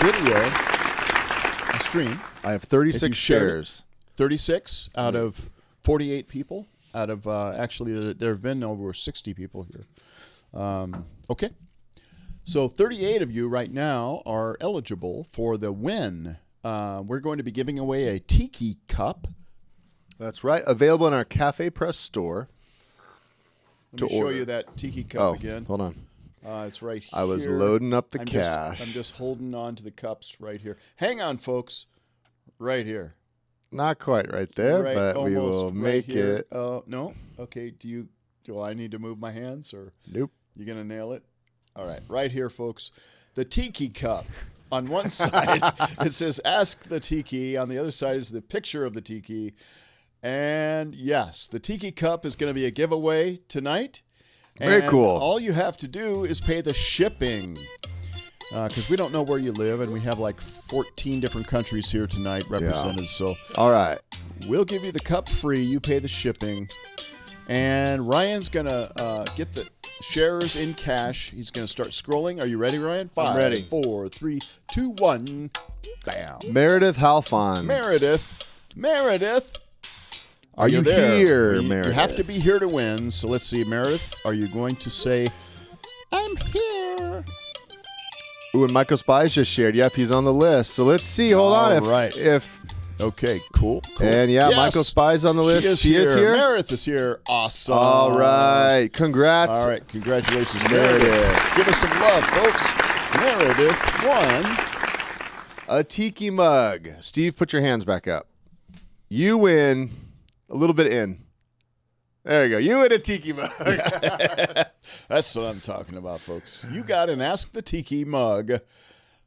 video, stream. I have 36 shares. 36 out of 48 people. Out of, actually, there have been over 60 people here. Okay. So 38 of you right now are eligible for the win. We're going to be giving away a Tiki cup. That's right. Available in our Cafe Press store. Let me show you that Tiki cup again. Hold on. It's right here. I was loading up the cash. I'm just holding on to the cups right here. Hang on, folks. Right here. Not quite right there, but we will make it. No? Okay. Do I need to move my hands or? Nope. You going to nail it? All right. Right here, folks. The Tiki cup. On one side, it says, Ask the Tiki. On the other side is the picture of the Tiki. And yes, the Tiki Cup is going to be a giveaway tonight. Very And cool. All you have to do is pay the shipping. Because we don't know where you live, and we have like 14 different countries here tonight represented. So, all right, we'll give you the cup free. You pay the shipping, and Ryan's gonna get the shares in cash. He's gonna start scrolling. Are you ready, Ryan? 5, I'm ready. 4, 3, 2, 1. Bam. Meredith Halfon. Meredith. Are you there? here, You Meredith? have to be here to win. So let's see, Meredith. Are you going to say, "I'm here"? Ooh, and Michael Spies just shared. Yep, he's on the list. So let's see. Hold on. If Okay, cool. And yeah, Yes. Michael Spies on the list. She is here. here. Meredith is here. Awesome. All right. Congrats. All right. Congratulations, Meredith. Give us some love, folks. Meredith won a Tiki mug. Steve, put your hands back up. You win a little bit in. There you go. You win a Tiki mug. That's what I'm talking about, folks. You got an Ask the Tiki mug.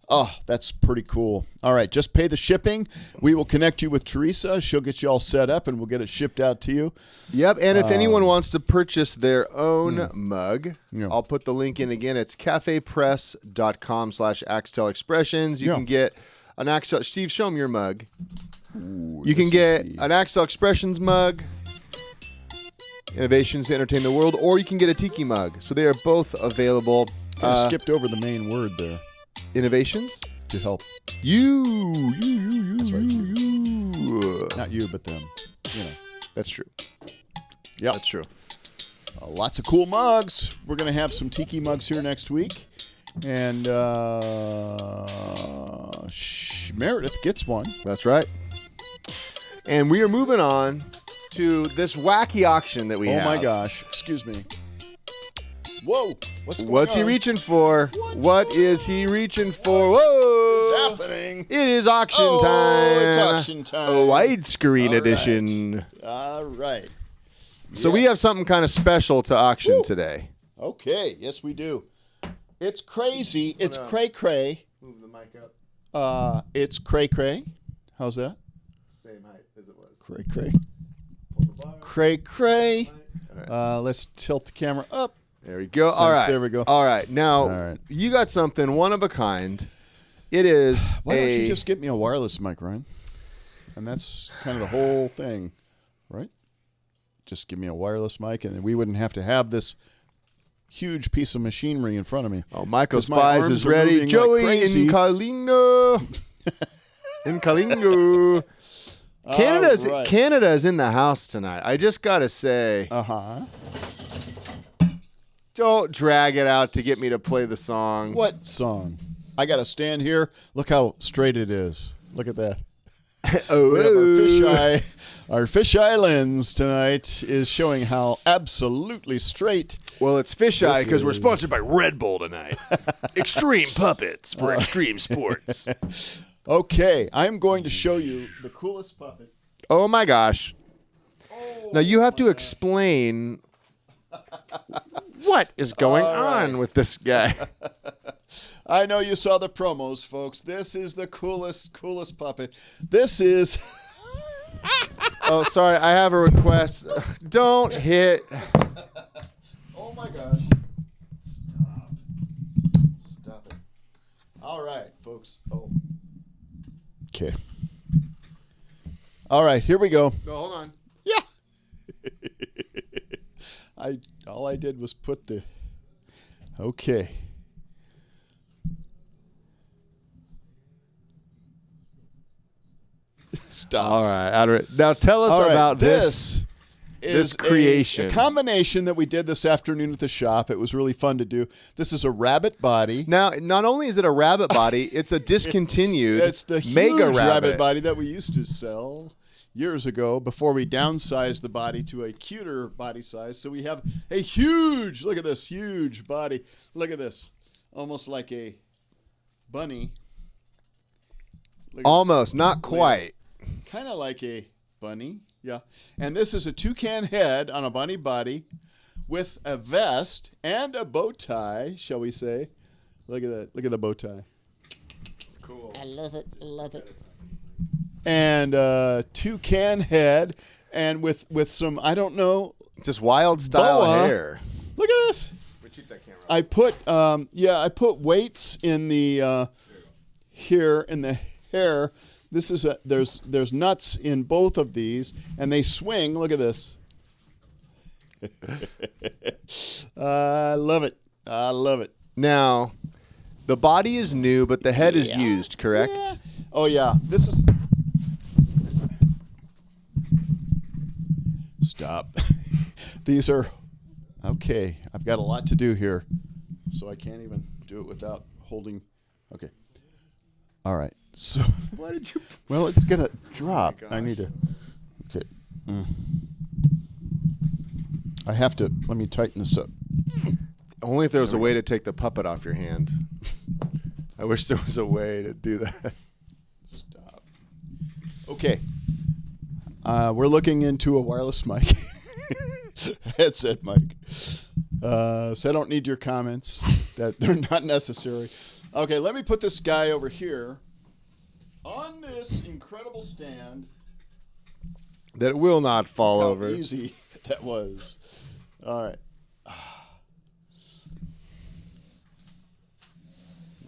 Oh, that's pretty cool. All right, just pay the shipping. We will connect you with Teresa. She'll get you all set up, and we'll get it shipped out to you. Yep, and if anyone wants to purchase their own mug, I'll put the link in again. It's cafepress.com/Axtell Expressions. You can get an Axtell. Steve, show them your mug. Ooh, you can get an Axtell Expressions mug, Innovations to Entertain the World, or you can get a Tiki mug. So they are both available. I skipped over the main word there. Innovations? To help. You. That's right. You. Not you, but them. You know. That's true. Yeah, that's true. Lots of cool mugs. We're going to have some Tiki mugs here next week. And Meredith gets one. That's right. And we are moving on to this wacky auction that we have. Oh, my gosh. Excuse me. Whoa. What's he reaching for? What is he reaching for? Whoa. What's happening? It is auction time. It's auction time. A widescreen edition. All right. So we have something kind of special to auction today. Okay. Yes, we do. It's crazy. It's cray-cray. Move the mic up. It's cray-cray. How's that? Same height as it was. Cray-cray. Cray-cray. Let's tilt the camera up. There we go. All right. There we go. All right. Now, you got something one of a kind. It is Why don't you just get me a wireless mic, Ryan? And that's kind of the whole thing, right? Just give me a wireless mic, and we wouldn't have to have this huge piece of machinery in front of me. Oh, Michael 'Cause my Spies arms is are ready. moving Joey like crazy. Incalino. Incalino. Canada is in the house tonight. I just got to say. Don't drag it out to get me to play the song. What song? I got to stand here. Look how straight it is. Look at that. We have our fisheye lens tonight is showing how absolutely straight. Well, it's fisheye because we're sponsored by Red Bull tonight. Extreme puppets for extreme sports. Okay, I'm going to show you the coolest puppet. Oh my gosh. Now you have to explain what is going on with this guy. I know you saw the promos, folks. This is the coolest puppet. This is... Oh, sorry. I have a request. Don't hit. Oh, my gosh. Stop it. All right, folks. Oh. Okay. All right, here we go. No, hold on. Yeah. All I did was put the... Okay. Stop. All right. Now tell us about this creation. A combination that we did this afternoon at the shop. It was really fun to do. This is a rabbit body. Now, not only is it a rabbit body, it's a discontinued It's the huge mega rabbit body that we used to sell years ago before we downsized the body to a cuter body size. So we have a huge, look at this, huge body. Look at this. Almost like a bunny. Almost, not quite. Kind of like a bunny, yeah. And this is a toucan head on a bunny body with a vest and a bow tie, shall we say. Look at that. Look at the bow tie. It's cool. I love it. I love it. And toucan head. and with some, I don't know, just wild style hair. Look at this. I put I put weights in the here in the hair. This is there's nuts in both of these, and they swing. Look at this. I love it. I love it. Now, the body is new, but the head is used, correct? Yeah. Oh yeah. This is. Stop. These are okay. I've got a lot to do here, so I can't even do it without holding. Okay. All right. So. Why did you? Well, it's gonna drop. I need to. Okay. I have to. Let me tighten this up. Only if there was a way to take the puppet off your hand. I wish there was a way to do that. Stop. Okay. We're looking into a wireless mic. Headset mic. So I don't need your comments. That they're not necessary. Okay, let me put this guy over here on this incredible stand. That will not fall over. How easy that was. All right.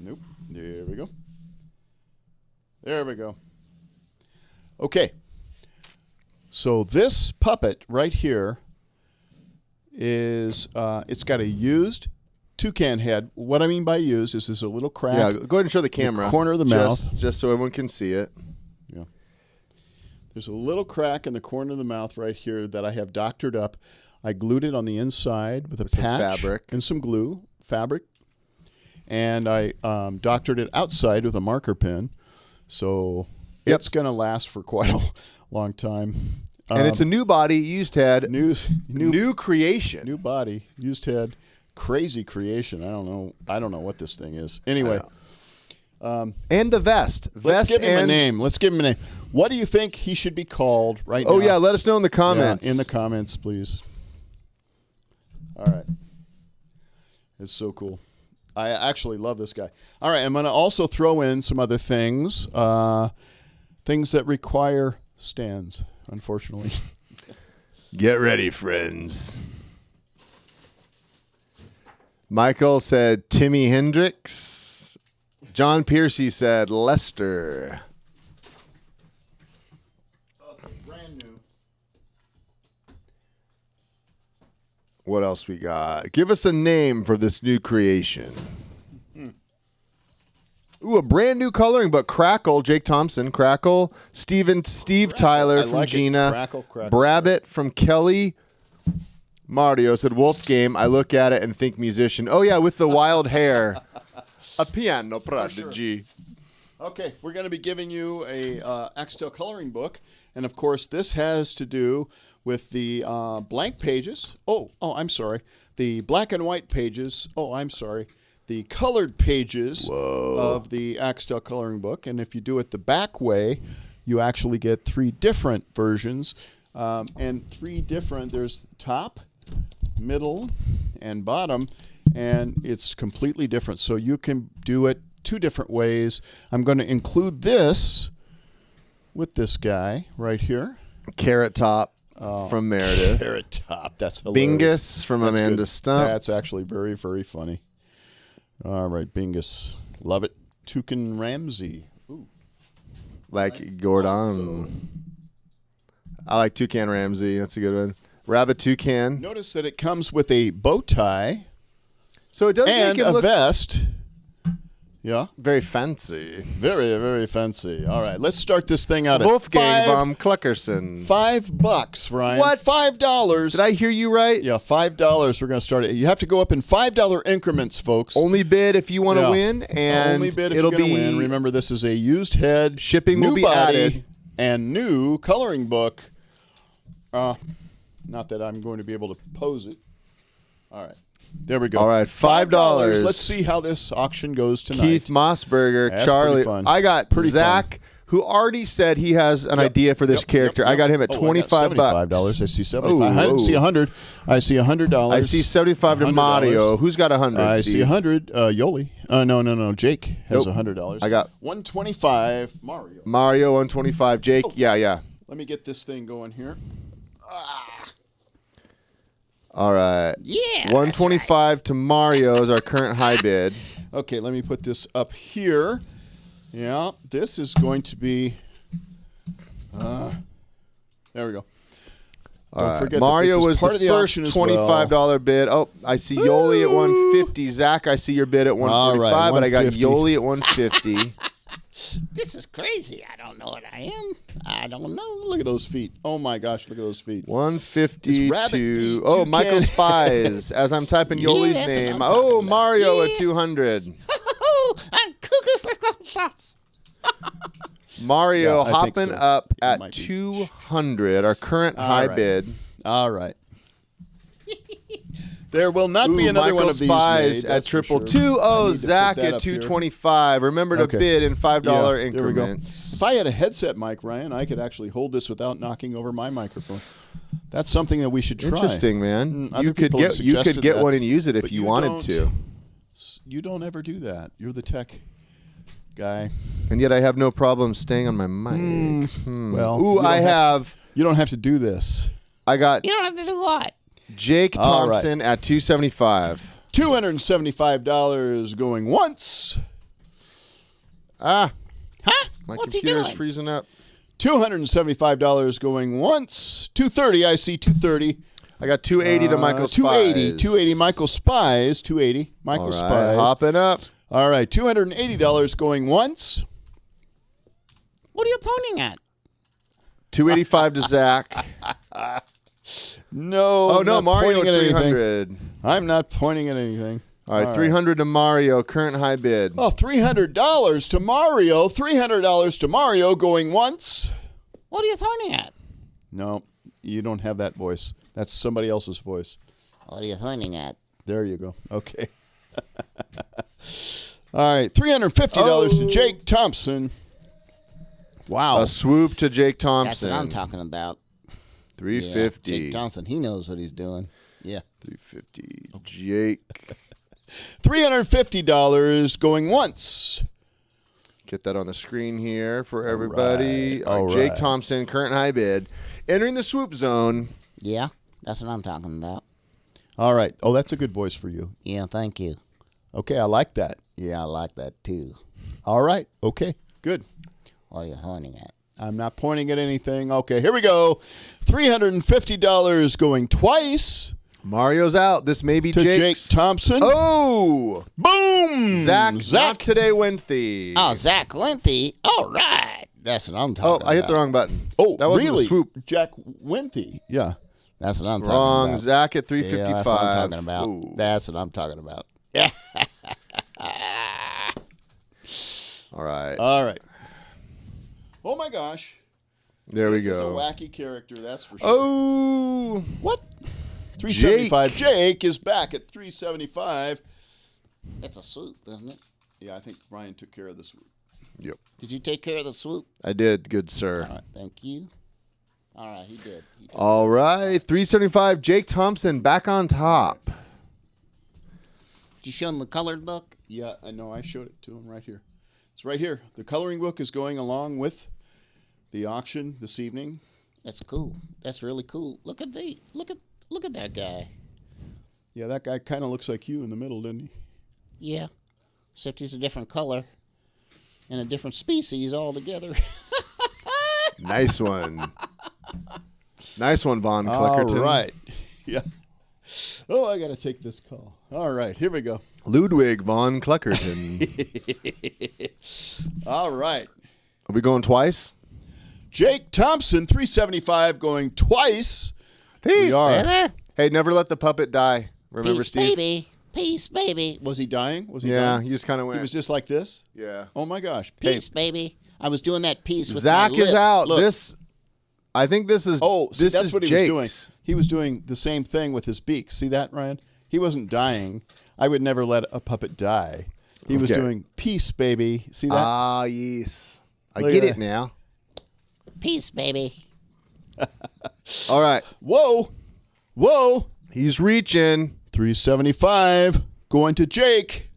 Nope. There we go. There we go. Okay. So this puppet right here is, it's got a used toucan head. What I mean by used is there's a little crack. Yeah, go ahead and show the camera. The corner of the mouth. Just so everyone can see it. Yeah. There's a little crack in the corner of the mouth right here that I have doctored up. I glued it on the inside with a patch and some glue, fabric. And I doctored it outside with a marker pen. So it's going to last for quite a long time. And it's a new body, used head, new creation. New body, used head, crazy creation. I don't know what this thing is. Anyway. And the vest. Let's give him a name. What do you think he should be called right now? Oh, yeah. Let us know in the comments. Yeah, in the comments, please. All right. It's so cool. I actually love this guy. All right, I'm going to also throw in some other things, things that require stands, unfortunately. Get ready, friends. Michael said Timmy Hendrix. John Piercy said Lester. Brand new. What else we got? Give us a name for this new creation. Ooh, a brand new coloring book. Crackle, Jake Thompson. Crackle, Steve Tyler from Gina. Crackle. Brabbit from Kelly. Mario said Wolf Game. I look at it and think musician. Oh, yeah, with the wild hair. A piano prodigy. Okay, we're going to be giving you a Axtell coloring book. And, of course, this has to do with the blank pages. Oh, I'm sorry. The black and white pages. Oh, I'm sorry. The colored pages of the Axtell coloring book. And if you do it the back way, you actually get 3 different versions. And 3 different, there's top, middle, and bottom. And it's completely different. So you can do it 2 different ways. I'm going to include this with this guy right here. Carrot Top from Meredith. Carrot Top. That's hilarious. Bingus from Amanda Stump. That's actually very, very funny. All right, Bingus. Love it. Toucan Ramsey. Ooh. Like Gordon. I like Toucan Ramsey. That's a good one. Rabbit Toucan. Notice that it comes with a bow tie. So it does and make it look vest. Yeah. Very fancy. Very, very fancy. All right, let's start this thing out Wolfgang von Kluckerson. $5, Ryan. What? $5. Did I hear you right? Yeah, $5. We're going to start it. You have to go up in $5 increments, folks. Only bid if you want to win, and only bid if you're going to win. Remember, this is a used head, shipping new will be body, added, and new coloring book. Not that I'm going to be able to pose it. All right. There we go. All right, $5. Let's see how this auction goes tonight. Keith Mossberger, That's Charlie. fun. I got Zach, who already said he has an idea for this character. I got him at $25. $75. I see 75. I see 100. I see $100. I see 75 to Mario. Who's got 100? I Steve? see 100. Yoli. No. Jake has $100. I got 125. Mario. Mario 125. Jake. Yeah. Let me get this thing going here. All right. Yeah. 125 to Mario is our current high bid. Okay, let me put this up here. Yeah, this is going to be. There we go. All Don't right. forget Mario that this is was part the of the first auction as $25 well. bid. Oh, I see Yoli at 150. Zach, I see your bid at 145, All right, but I got 150. Yoli at 150. This is crazy. I don't know what I am. I don't know. Look at those feet. Oh my gosh, look at those feet. 150 It's rabbit feet, Oh, toucan. Michael Spies. As I'm typing Yoli's that's what name. I'm talking Oh, about. Mario Yeah. at 200. I'm cuckoo for gold shots. Mario Yeah, I think hopping so. up It at might be. 200, our current high right. bid. All right. There will not be Ooh, another Michael one of these Spies made, at that's for triple sure. two. I Oh, need to put Zach that at up here. 225. Remember to Okay. bid in $5 Yeah, there we go. increments. If I had a headset mic, Ryan, I could actually hold this without knocking over my microphone. That's something that we should try. Interesting, man. Other You could people have get suggested that, one and use it if but you wanted don't. to. You don't ever do that. You're the tech guy. And yet I have no problem staying on my mic. Well, Ooh, you don't have to do this. I got You don't have to do what? Jake All right. Thompson at 275. $275 going once. Ah, Huh? my What's he computer's doing? freezing up. $275 going once. 230. I see 230. I got 280 to Michael 280. Spies. 280. Michael Spies. 280. Michael All right, Spies. hopping up. All right. $280 going once. What are you pointing at? 285 to Zach. No. Oh, I'm no, not Mario pointing at at anything. 300. I'm not pointing at anything. All right, 300 to Mario, current high bid. Oh, $300 to Mario. $300 to Mario going once. What are you pointing at? No, you don't have that voice. That's somebody else's voice. What are you pointing at? There you go. Okay. All right, $350 to Jake Thompson. Wow. A swoop to Jake That's Thompson. what I'm talking about. 350. Yeah, Jake Johnson, he knows what he's doing. Yeah. 350. Jake. $350 going once. Get that on the screen here for everybody. All Jake right. Thompson, current high bid. Entering the swoop zone. Yeah, that's what I'm talking about. All right. Oh, that's a good voice for you. Yeah, thank you. Okay, I like that. Yeah, I like that too. All right. Okay, good. What are you pointing at? I'm not pointing at anything. Okay, here we go. $350 going twice Mario's out. This may be to Jake Jake's. Thompson. Oh! Boom! Zach not today, Winthy. Oh, Zach Winthy. All right. That's what I'm talking Oh, about. I hit the wrong button. Oh, that wasn't really? a swoop. Jack Winthy. Yeah. That's what I'm talking Wrong. about. Zach at Yeah, 355. that's what I'm talking about. Ooh. That's what I'm talking about. Yeah. All right. All right. Oh my gosh. There we This is a go. wacky character, that's for sure. Oh. What? 375. Jake is back at 375. It's a swoop, isn't it? Yeah, I think Ryan took care of the swoop. Yep. Did you take care of the swoop? I did, good sir. All right, thank you. All right, he did. All right. 375. Jake Thompson back on top. Did you show him the colored book? Yeah, I know. I showed it to him right here. It's right here. The coloring book is going along with the auction this evening. That's cool. That's really cool. Look at that guy. Yeah, that guy kind of looks like you in the middle, doesn't he? Yeah, except he's a different color and a different species altogether. Nice one. Nice one, Von All Clickerton. right. Yeah. Oh, I got to take this call. All right, here we go. Ludwig Von Clickerton. All right. Are we going twice? Jake Thompson, 375 going twice. We are. Hey, never let the puppet die. Remember, Peace, Steve? baby. Peace, baby. Was he dying? Was he Yeah, dying? he just kind of went. He was just like this? Yeah. Oh, my gosh. Peace, baby. I was doing that piece with Zach my is lips. out. Look. I think this is. Oh, see, this that's is what he Jake's. was doing. He was doing the same thing with his beak. See that, Ryan? He wasn't dying. I would never let a puppet die. He was Okay. doing peace, baby. See that? Ah, yes. I Look get at it that. now. Peace, baby. All right. Whoa. Whoa. He's reaching. 375 going to Jake.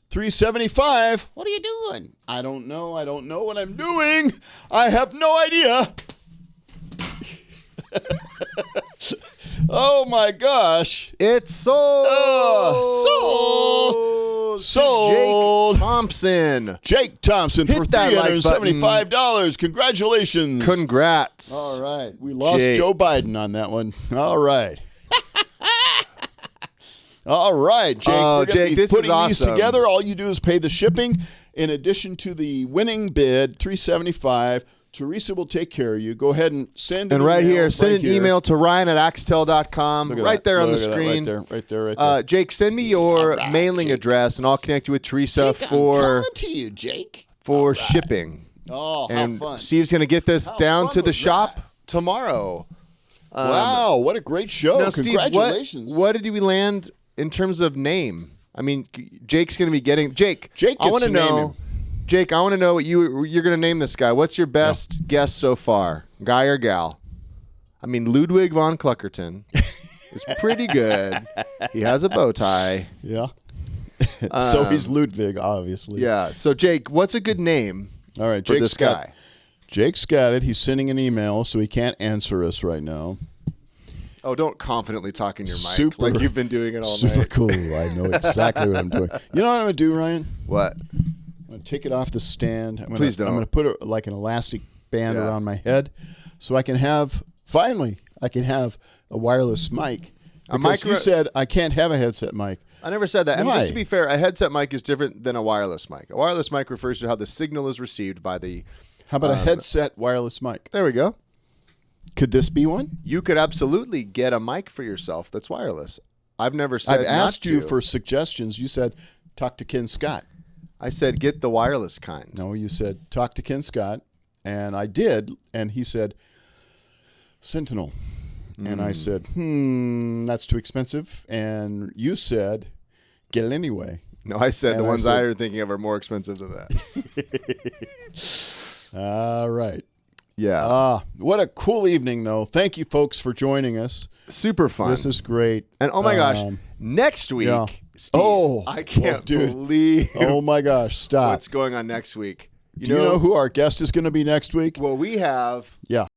375. What are you doing? I don't know. I don't know what I'm doing. I have no idea. Oh my gosh! It's sold. Sold. Jake Thompson. Jake Thompson for Hit that like $375. Congratulations. Congrats. All right. We lost Jake. Joe Biden on that one. All right. All right, Jake. Oh, we're gonna Jake, be this putting is these awesome. together. All you do is pay the shipping. In addition to the winning bid, $375. Teresa will take care of you. Go ahead and send an And right email here, send an email to Ryan@Axtell.com. Look at Right that. there on the Look at that. screen. Right there. Jake, send me your mailing address, and I'll connect you with Teresa Jake, I'm for calling to you, Jake. shipping. Oh, how And fun. Steve's going to get this down fun to the was shop tomorrow. Wow, what a great show. Now, Steve, Congratulations. what did we land in terms of name? I mean, Jake's going to be getting... Jake, Jake I gets want to to name know... him. Jake, I want to know what you're going to name this guy. What's your best guess so far? Guy or gal? I mean, Ludwig von Cluckerton is pretty good. He has a bow tie. Yeah. So he's Ludwig, obviously. Yeah. So, Jake, what's a good name All right, for Jake's this guy? Jake's got it. He's sending an email, so he can't answer us right now. Oh, don't confidently talk in your mic Super- like you've been doing it all Super night. cool. I know exactly what I'm doing. You know what I'm going to do, Ryan? What? I'm going to take it off the stand. Please don't. I'm going to put like an elastic band Yeah. around my head so I can have a wireless mic. Because you said I can't have a headset mic. I never said that. And Why? just to be fair, a headset mic is different than a wireless mic. A wireless mic refers to how the signal is received by the... How about a headset wireless mic? There we go. Could this be one? You could absolutely get a mic for yourself that's wireless. I've never said I've asked not you to. for suggestions. You said talk to Ken Scott. I said get the wireless kind. No, you said talk to Ken Scott, and I did, and he said Sentinel. And I said, that's too expensive. And you said, get it anyway. No, I said And the I ones said- I are thinking of are more expensive than that. All right. Yeah. What a cool evening, though. Thank you, folks, for joining us. Super fun. This is great. And oh my gosh, next week, yeah. Steve, I can't believe Oh my gosh, stop. what's going on next week. Do you know who our guest is going to be next week? Well, we have Yeah.